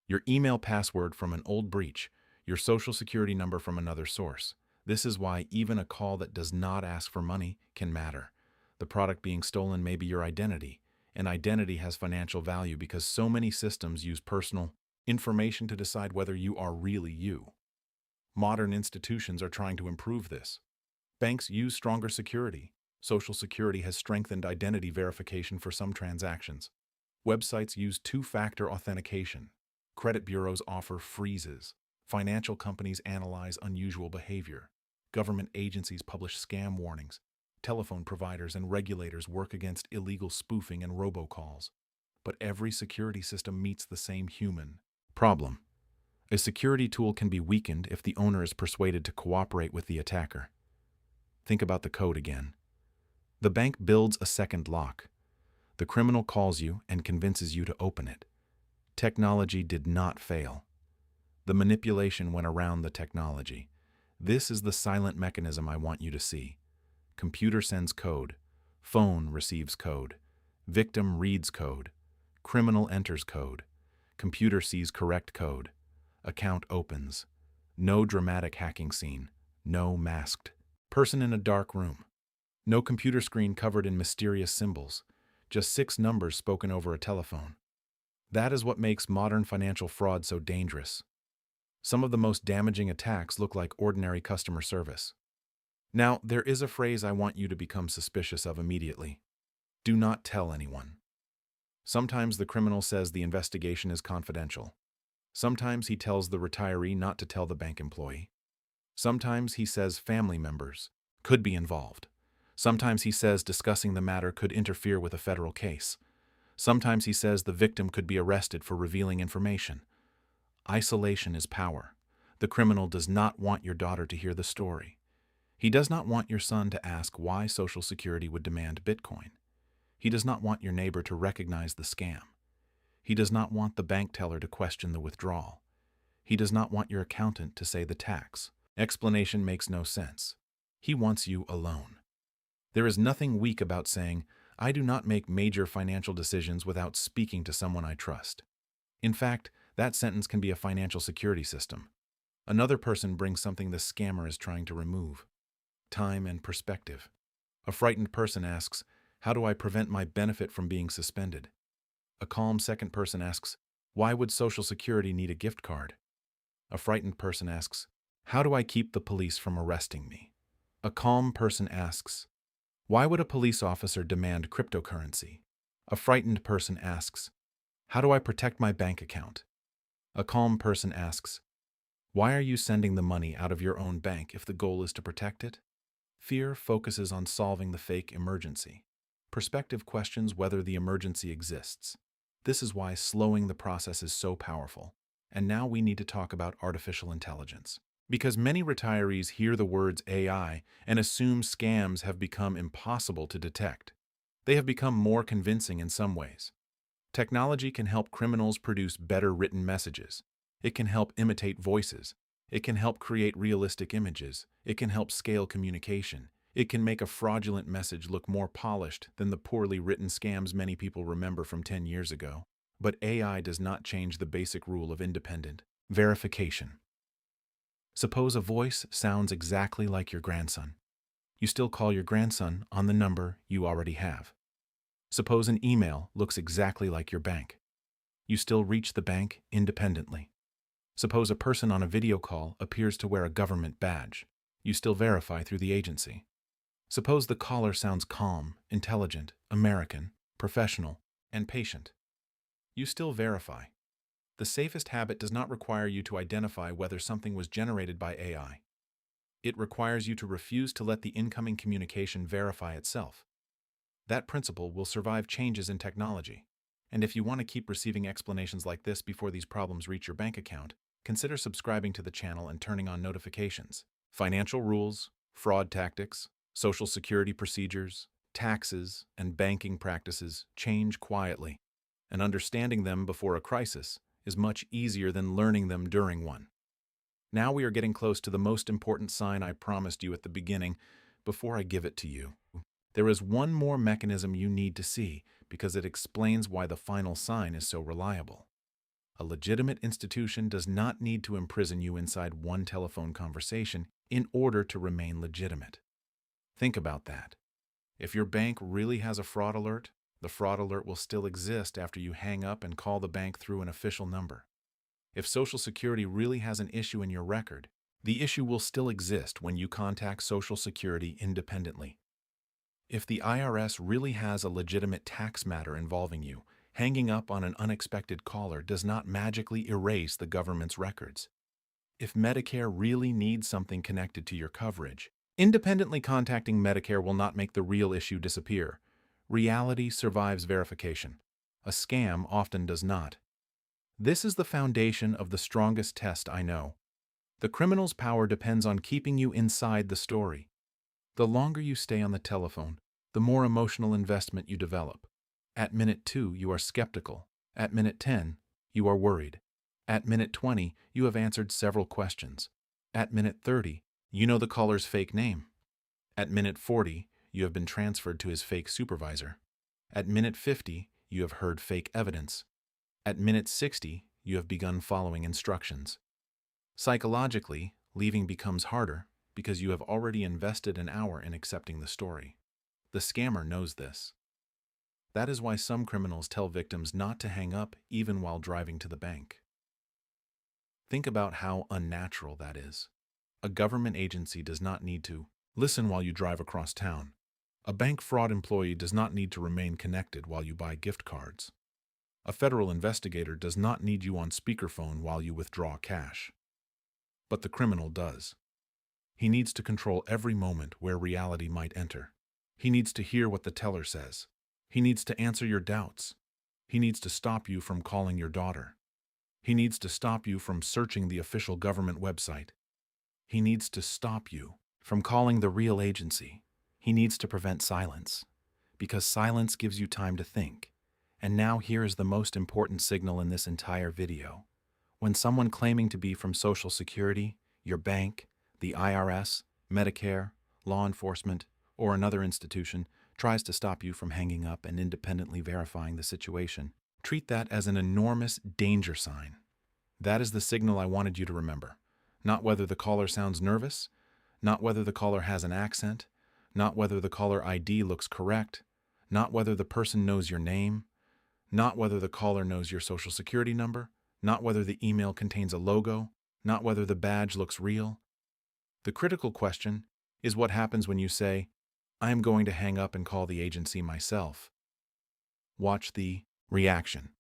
your email password from an old breach, your Social Security number from another source. This is why even a call that does not ask for money can matter. The product being stolen may be your identity, and identity has financial value because so many systems use personal information to decide whether you are really you. Modern institutions are trying to improve this. Banks use stronger security. Social Security has strengthened identity verification for some transactions. Websites use two-factor authentication. Credit bureaus offer freezes. Financial companies analyze unusual behavior. Government agencies publish scam warnings. Telephone providers and regulators work against illegal spoofing and robocalls. But every security system meets the same human problem. A security tool can be weakened if the owner is persuaded to cooperate with the attacker. Think about the code again. The bank builds a second lock. The criminal calls you and convinces you to open it. Technology did not fail. The manipulation went around the technology. This is the silent mechanism I want you to see. Computer sends code. Phone receives code. Victim reads code. Criminal enters code. Computer sees correct code. Account opens. No dramatic hacking scene. No masked person in a dark room. No computer screen covered in mysterious symbols. Just 6 numbers spoken over a telephone. That is what makes modern financial fraud so dangerous. Some of the most damaging attacks look like ordinary customer service. Now, there is a phrase I want you to become suspicious of immediately. Do not tell anyone. Sometimes the criminal says the investigation is confidential. Sometimes he tells the retiree not to tell the bank employee. Sometimes he says family members could be involved. Sometimes he says discussing the matter could interfere with a federal case. Sometimes he says the victim could be arrested for revealing information. Isolation is power. The criminal does not want your daughter to hear the story. He does not want your son to ask why Social Security would demand Bitcoin. He does not want your neighbor to recognize the scam. He does not want the bank teller to question the withdrawal. He does not want your accountant to say the tax explanation makes no sense. He wants you alone. There is nothing weak about saying, I do not make major financial decisions without speaking to someone I trust. In fact, that sentence can be a financial security system. Another person brings something the scammer is trying to remove. Time and perspective. A frightened person asks, how do I prevent my benefit from being suspended? A calm second person asks, why would Social Security need a gift card? A frightened person asks, how do I keep the police from arresting me? A calm person asks, why would a police officer demand cryptocurrency? A frightened person asks, how do I protect my bank account? A calm person asks, why are you sending the money out of your own bank if the goal is to protect it? Fear focuses on solving the fake emergency. Perspective questions whether the emergency exists. This is why slowing the process is so powerful. And now we need to talk about artificial intelligence. Because many retirees hear the words AI and assume scams have become impossible to detect. They have become more convincing in some ways. Technology can help criminals produce better written messages. It can help imitate voices. It can help create realistic images. It can help scale communication. It can make a fraudulent message look more polished than the poorly written scams many people remember from 10 years ago. But AI does not change the basic rule of independent verification. Suppose a voice sounds exactly like your grandson. You still call your grandson on the number you already have. Suppose an email looks exactly like your bank. You still reach the bank independently. Suppose a person on a video call appears to wear a government badge. You still verify through the agency. Suppose the caller sounds calm, intelligent, American, professional, and patient. You still verify. The safest habit does not require you to identify whether something was generated by AI. It requires you to refuse to let the incoming communication verify itself. That principle will survive changes in technology. And if you want to keep receiving explanations like this before these problems reach your bank account, consider subscribing to the channel and turning on notifications. Financial rules, fraud tactics, Social Security procedures, taxes, and banking practices change quietly, and understanding them before a crisis is much easier than learning them during one. Now we are getting close to the most important sign I promised you at the beginning before I give it to you. There is one more mechanism you need to see because it explains why the final sign is so reliable. A legitimate institution does not need to imprison you inside one telephone conversation in order to remain legitimate. Think about that. If your bank really has a fraud alert, the fraud alert will still exist after you hang up and call the bank through an official number. If Social Security really has an issue in your record, the issue will still exist when you contact Social Security independently. If the IRS really has a legitimate tax matter involving you, hanging up on an unexpected caller does not magically erase the government's records. If Medicare really needs something connected to your coverage, independently contacting Medicare will not make the real issue disappear. Reality survives verification. A scam often does not. This is the foundation of the strongest test I know. The criminal's power depends on keeping you inside the story. The longer you stay on the telephone, the more emotional investment you develop. At minute 2, you are skeptical. At minute 10, you are worried. At minute 20, you have answered several questions. At minute 30, you know the caller's fake name. At minute 40, you have been transferred to his fake supervisor. At minute 50, you have heard fake evidence. At minute 60, you have begun following instructions. Psychologically, leaving becomes harder because you have already invested an hour in accepting the story. The scammer knows this. That is why some criminals tell victims not to hang up even while driving to the bank. Think about how unnatural that is. A government agency does not need to listen while you drive across town. A bank fraud employee does not need to remain connected while you buy gift cards. A federal investigator does not need you on speakerphone while you withdraw cash. But the criminal does. He needs to control every moment where reality might enter. He needs to hear what the teller says. He needs to answer your doubts. He needs to stop you from calling your daughter. He needs to stop you from searching the official government website. He needs to stop you from calling the real agency. He needs to prevent silence, because silence gives you time to think. And now here is the most important signal in this entire video. When someone claiming to be from Social Security, your bank, the IRS, Medicare, law enforcement, or another institution tries to stop you from hanging up and independently verifying the situation, treat that as an enormous danger sign. That is the signal I wanted you to remember. Not whether the caller sounds nervous, not whether the caller has an accent, not whether the caller ID looks correct, not whether the person knows your name, not whether the caller knows your Social Security number, not whether the email contains a logo, not whether the badge looks real. The critical question is what happens when you say, "I am going to hang up and call the agency myself." Watch the reaction.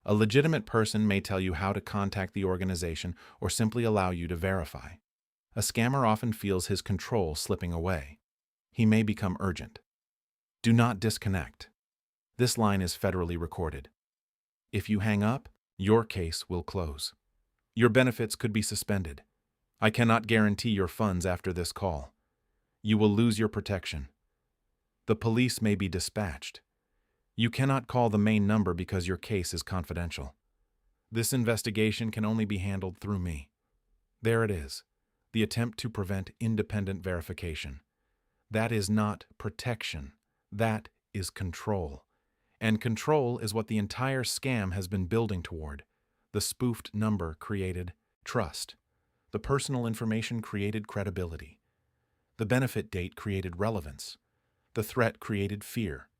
A legitimate person may tell you how to contact the organization or simply allow you to verify. A scammer often feels his control slipping away. He may become urgent. Do not disconnect. This line is federally recorded. If you hang up, your case will close. Your benefits could be suspended. I cannot guarantee your funds after this call. You will lose your protection. The police may be dispatched. You cannot call the main number because your case is confidential. This investigation can only be handled through me. There it is, the attempt to prevent independent verification. That is not protection. That is control. And control is what the entire scam has been building toward. The spoofed number created trust. The personal information created credibility. The benefit date created relevance. The threat created fear.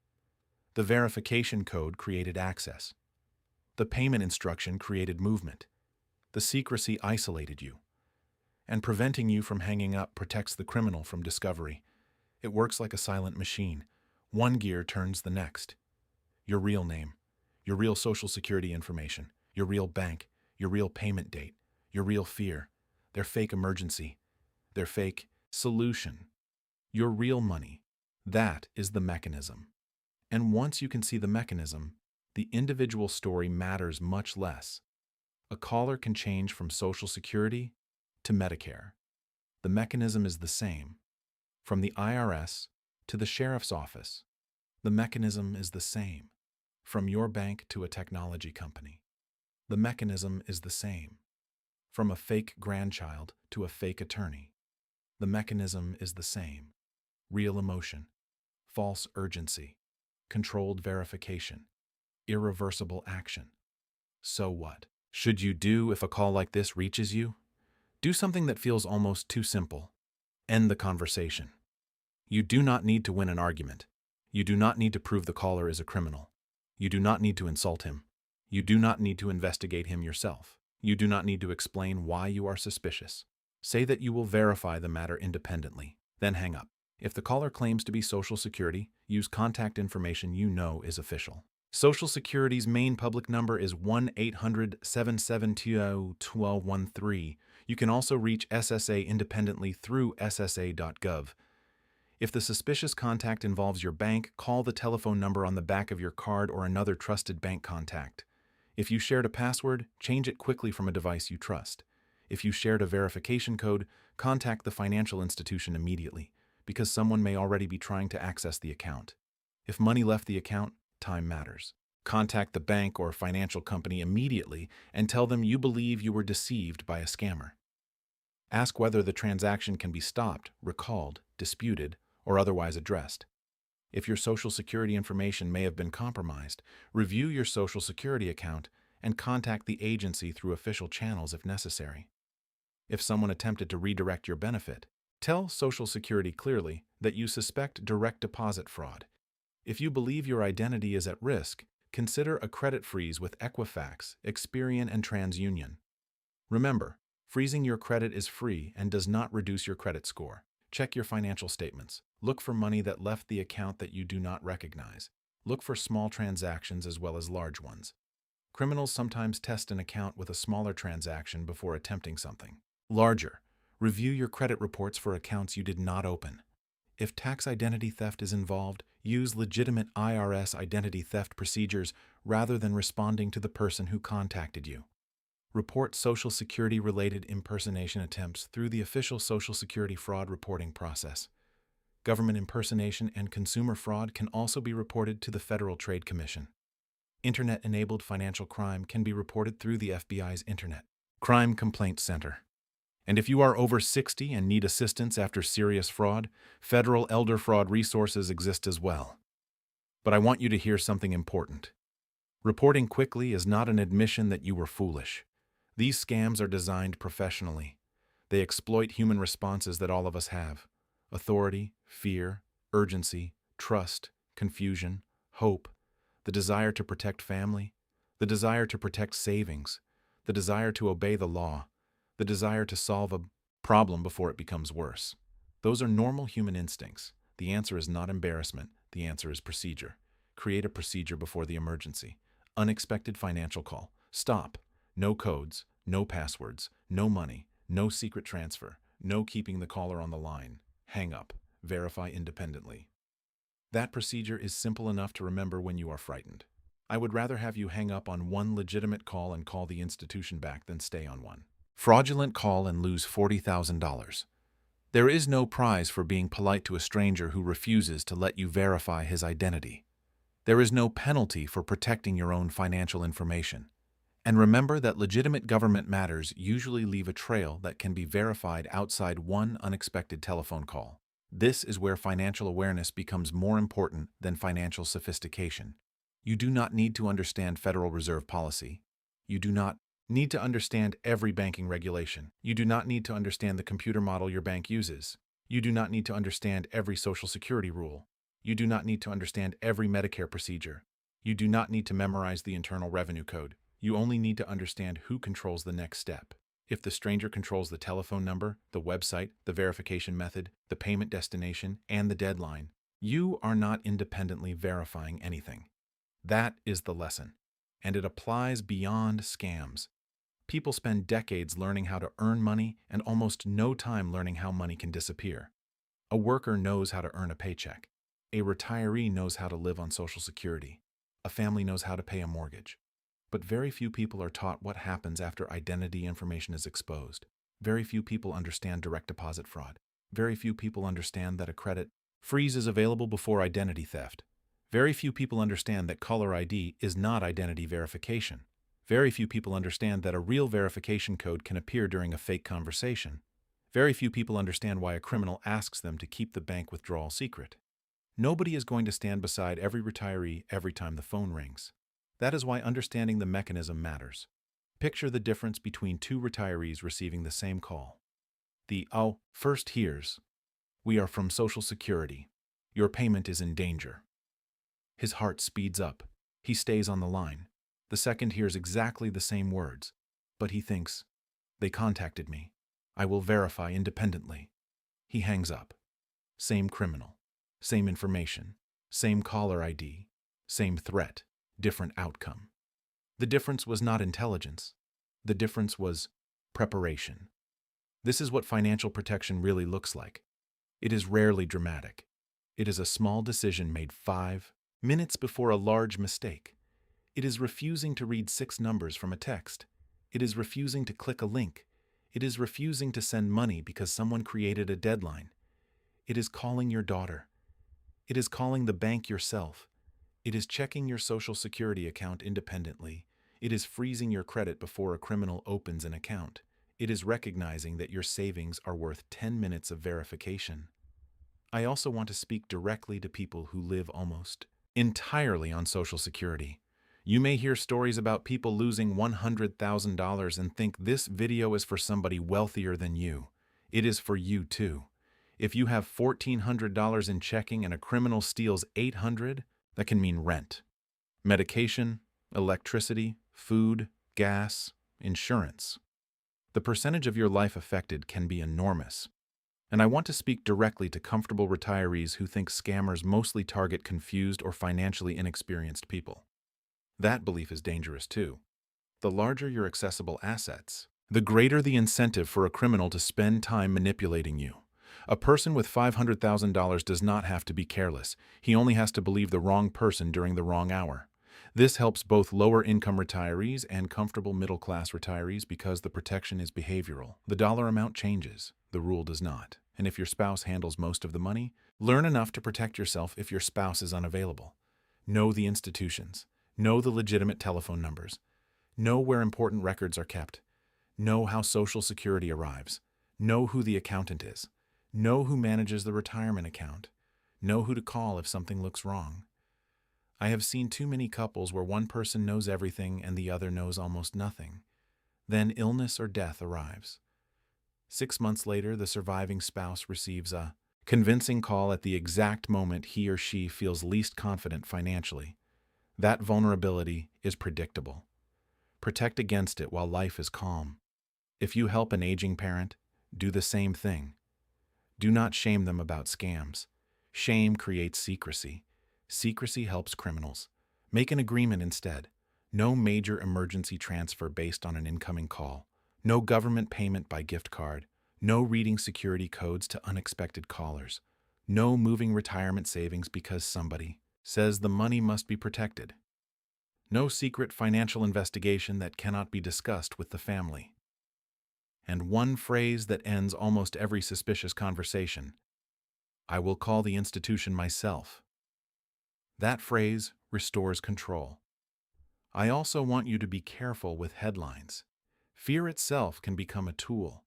The verification code created access. The payment instruction created movement. The secrecy isolated you. And preventing you from hanging up protects the criminal from discovery. It works like a silent machine. One gear turns the next. Your real name, your real social security information, your real bank, your real payment date, your real fear, their fake emergency, their fake solution, your real money. That is the mechanism. And once you can see the mechanism, the individual story matters much less. A caller can change from Social Security to Medicare. The mechanism is the same. From the IRS to the sheriff's office, the mechanism is the same. From your bank to a technology company, the mechanism is the same. From a fake grandchild to a fake attorney, the mechanism is the same. Real emotion, false urgency, controlled verification, irreversible action. So what should you do if a call like this reaches you? Do something that feels almost too simple. End the conversation. You do not need to win an argument. You do not need to prove the caller is a criminal. You do not need to insult him. You do not need to investigate him yourself. You do not need to explain why you are suspicious. Say that you will verify the matter independently, then hang up. If the caller claims to be Social Security, use contact information you know is official. Social Security's main public number is 1-800-772-1213. You can also reach SSA independently through ssa.gov. If the suspicious contact involves your bank, call the telephone number on the back of your card or another trusted bank contact. If you shared a password, change it quickly from a device you trust. If you shared a verification code, contact the financial institution immediately, because someone may already be trying to access the account. If money left the account, time matters. Contact the bank or financial company immediately and tell them you believe you were deceived by a scammer. Ask whether the transaction can be stopped, recalled, disputed, or otherwise addressed. If your Social Security information may have been compromised, review your Social Security account and contact the agency through official channels if necessary. If someone attempted to redirect your benefit, tell Social Security clearly that you suspect direct deposit fraud. If you believe your identity is at risk, consider a credit freeze with Equifax, Experian, and TransUnion. Remember, freezing your credit is free and does not reduce your credit score. Check your financial statements. Look for money that left the account that you do not recognize. Look for small transactions as well as large ones. Criminals sometimes test an account with a smaller transaction before attempting something larger. Review your credit reports for accounts you did not open. If tax identity theft is involved, use legitimate IRS identity theft procedures rather than responding to the person who contacted you. Report Social Security-related impersonation attempts through the official Social Security fraud reporting process. Government impersonation and consumer fraud can also be reported to the Federal Trade Commission. Internet-enabled financial crime can be reported through the FBI's Internet Crime Complaint Center. And if you are over 60 and need assistance after serious fraud, federal elder fraud resources exist as well. But I want you to hear something important. Reporting quickly is not an admission that you were foolish. These scams are designed professionally. They exploit human responses that all of us have: authority, fear, urgency, trust, confusion, hope, the desire to protect family, the desire to protect savings, the desire to obey the law, the desire to solve a problem before it becomes worse. Those are normal human instincts. The answer is not embarrassment. The answer is procedure. Create a procedure before the emergency. Unexpected financial call. Stop. No codes, no passwords, no money, no secret transfer, no keeping the caller on the line. Hang up. Verify independently. That procedure is simple enough to remember when you are frightened. I would rather have you hang up on one legitimate call and call the institution back than stay on one. Fraudulent call and lose $40,000. There is no prize for being polite to a stranger who refuses to let you verify his identity. There is no penalty for protecting your own financial information. And remember that legitimate government matters usually leave a trail that can be verified outside one unexpected telephone call. This is where financial awareness becomes more important than financial sophistication. You do not need to understand Federal Reserve policy. You do not need to understand every banking regulation. You do not need to understand the computer model your bank uses. You do not need to understand every Social Security rule. You do not need to understand every Medicare procedure. You do not need to memorize the Internal Revenue Code. You only need to understand who controls the next step. If the stranger controls the telephone number, the website, the verification method, the payment destination, and the deadline, you are not independently verifying anything. That is the lesson. And it applies beyond scams. People spend decades learning how to earn money and almost no time learning how money can disappear. A worker knows how to earn a paycheck. A retiree knows how to live on Social Security. A family knows how to pay a mortgage. But very few people are taught what happens after identity information is exposed. Very few people understand direct deposit fraud. Very few people understand that a credit freeze is available before identity theft. Very few people understand that caller ID is not identity verification. Very few people understand that a real verification code can appear during a fake conversation. Very few people understand why a criminal asks them to keep the bank withdrawal secret. Nobody is going to stand beside every retiree every time the phone rings. That is why understanding the mechanism matters. Picture the difference between two retirees receiving the same call. The first hears, "We are from Social Security. Your payment is in danger." His heart speeds up. He stays on the line. The second hears exactly the same words, but he thinks, "They contacted me. I will verify independently." He hangs up. Same criminal. Same information. Same caller ID. Same threat. Different outcome. The difference was not intelligence. The difference was preparation. This is what financial protection really looks like. It is rarely dramatic. It is a small decision made 5 minutes before a large mistake. It is refusing to read 6 numbers from a text. It is refusing to click a link. It is refusing to send money because someone created a deadline. It is calling your daughter. It is calling the bank yourself. It is checking your Social Security account independently. It is freezing your credit before a criminal opens an account. It is recognizing that your savings are worth 10 minutes of verification. I also want to speak directly to people who live almost entirely on Social Security. You may hear stories about people losing $100,000 and think this video is for somebody wealthier than you. It is for you too. If you have $1,400 in checking and a criminal steals $800, that can mean rent, medication, electricity, food, gas, insurance. The percentage of your life affected can be enormous. And I want to speak directly to comfortable retirees who think scammers mostly target confused or financially inexperienced people. That belief is dangerous too. The larger your accessible assets, the greater the incentive for a criminal to spend time manipulating you. A person with $500,000 does not have to be careless. He only has to believe the wrong person during the wrong hour. This helps both lower-income retirees and comfortable middle-class retirees because the protection is behavioral. The dollar amount changes, the rule does not. And if your spouse handles most of the money, learn enough to protect yourself if your spouse is unavailable. Know the institutions. Know the legitimate telephone numbers. Know where important records are kept. Know how Social Security arrives. Know who the accountant is. Know who manages the retirement account. Know who to call if something looks wrong. I have seen too many couples where one person knows everything and the other knows almost nothing. Then illness or death arrives. 6 months later, the surviving spouse receives a convincing call at the exact moment he or she feels least confident financially. That vulnerability is predictable. Protect against it while life is calm. If you help an aging parent, do the same thing. Do not shame them about scams. Shame creates secrecy. Secrecy helps criminals. Make an agreement instead. No major emergency transfer based on an incoming call. No government payment by gift card. No reading security codes to unexpected callers. No moving retirement savings because somebody says the money must be protected. No secret financial investigation that cannot be discussed with the family. And one phrase that ends almost every suspicious conversation: "I will call the institution myself." That phrase restores control. I also want you to be careful with headlines. Fear itself can become a tool.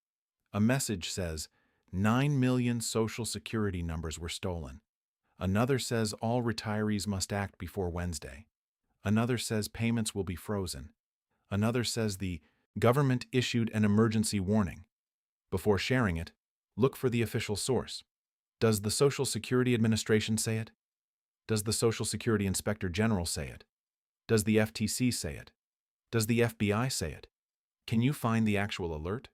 A message says, 9 million Social Security numbers were stolen. Another says all retirees must act before Wednesday. Another says payments will be frozen. Another says the government issued an emergency warning. Before sharing it, look for the official source. Does the Social Security Administration say it? Does the Social Security Inspector General say it? Does the FTC say it? Does the FBI say it? Can you find the actual alert?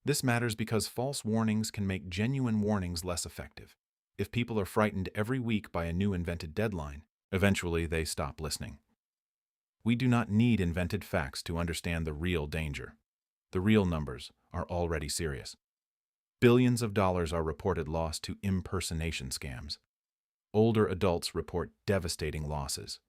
This matters because false warnings can make genuine warnings less effective. If people are frightened every week by a new invented deadline, eventually they stop listening. We do not need invented facts to understand the real danger. The real numbers are already serious. Billions of dollars are reported lost to impersonation scams. Older adults report devastating losses.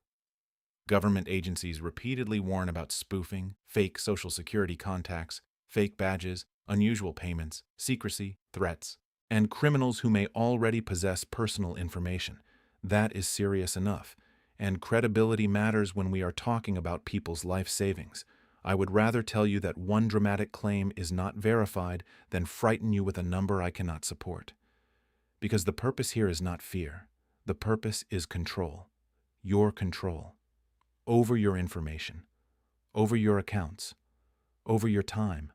Government agencies repeatedly warn about spoofing, fake Social Security contacts, fake badges, unusual payments, secrecy, threats, and criminals who may already possess personal information. That is serious enough, and credibility matters when we are talking about people's life savings. I would rather tell you that one dramatic claim is not verified than frighten you with a number I cannot support. Because the purpose here is not fear. The purpose is control. Your control. Over your information. Over your accounts. Over your time.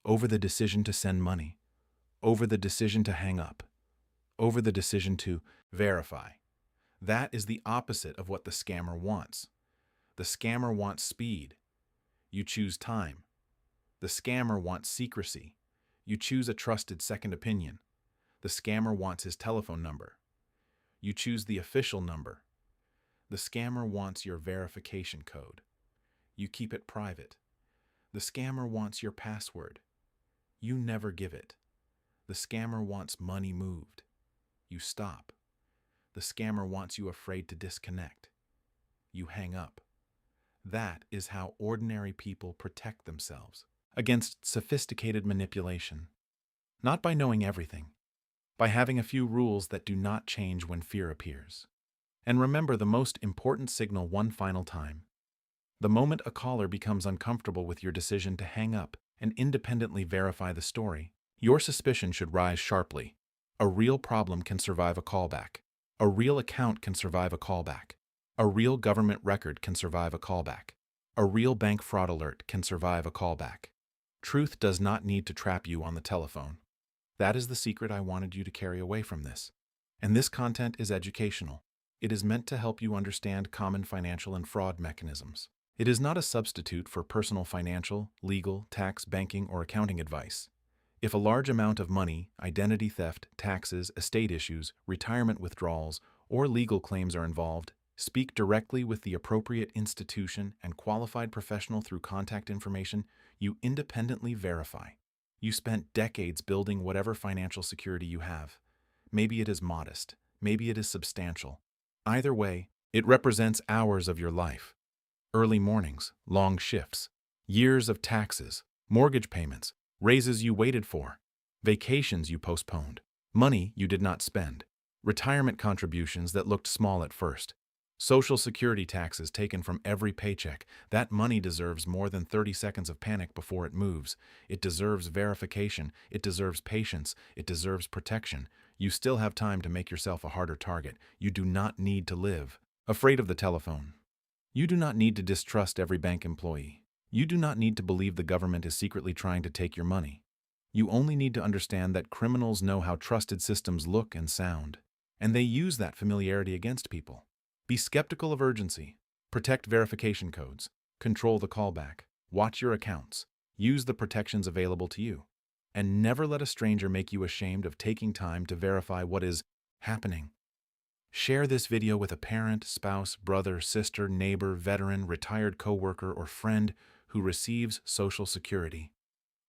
Over the decision to send money. Over the decision to hang up. Over the decision to verify. That is the opposite of what the scammer wants. The scammer wants speed. You choose time. The scammer wants secrecy. You choose a trusted second opinion. The scammer wants his telephone number. You choose the official number. The scammer wants your verification code. You keep it private. The scammer wants your password. You never give it. The scammer wants money moved. You stop. The scammer wants you afraid to disconnect. You hang up. That is how ordinary people protect themselves against sophisticated manipulation. Not by knowing everything, by having a few rules that do not change when fear appears. And remember the most important signal one final time. The moment a caller becomes uncomfortable with your decision to hang up and independently verify the story, your suspicion should rise sharply. A real problem can survive a callback. A real account can survive a callback. A real government record can survive a callback. A real bank fraud alert can survive a callback. Truth does not need to trap you on the telephone. That is the secret I wanted you to carry away from this. And this content is educational. It is meant to help you understand common financial and fraud mechanisms. It is not a substitute for personal financial, legal, tax, banking, or accounting advice. If a large amount of money, identity theft, taxes, estate issues, retirement withdrawals, or legal claims are involved, speak directly with the appropriate institution and qualified professional through contact information you independently verify. You spent decades building whatever financial security you have. Maybe it is modest, maybe it is substantial. Either way, it represents hours of your life. Early mornings, long shifts, years of taxes, mortgage payments, raises you waited for, vacations you postponed, money you did not spend, retirement contributions that looked small at first, Social Security taxes taken from every paycheck. That money deserves more than 30 seconds of panic before it moves. It deserves verification. It deserves patience. It deserves protection. You still have time to make yourself a harder target. You do not need to live afraid of the telephone. You do not need to distrust every bank employee. You do not need to believe the government is secretly trying to take your money. You only need to understand that criminals know how trusted systems look and sound, and they use that familiarity against people. Be skeptical of urgency. Protect verification codes. Control the callback. Watch your accounts. Use the protections available to you. And never let a stranger make you ashamed of taking time to verify what is happening. Share this video with a parent, spouse, brother, sister, neighbor, veteran, retired coworker, or friend who receives Social Security.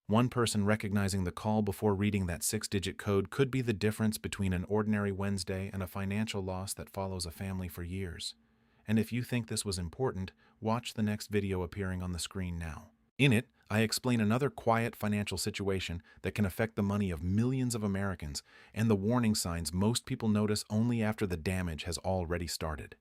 One person recognizing the call before reading that 6-digit code could be the difference between an ordinary Wednesday and a financial loss that follows a family for years. And if you think this was important, watch the next video appearing on the screen now. In it, I explain another quiet financial situation that can affect the money of millions of Americans and the warning signs most people notice only after the damage has already started.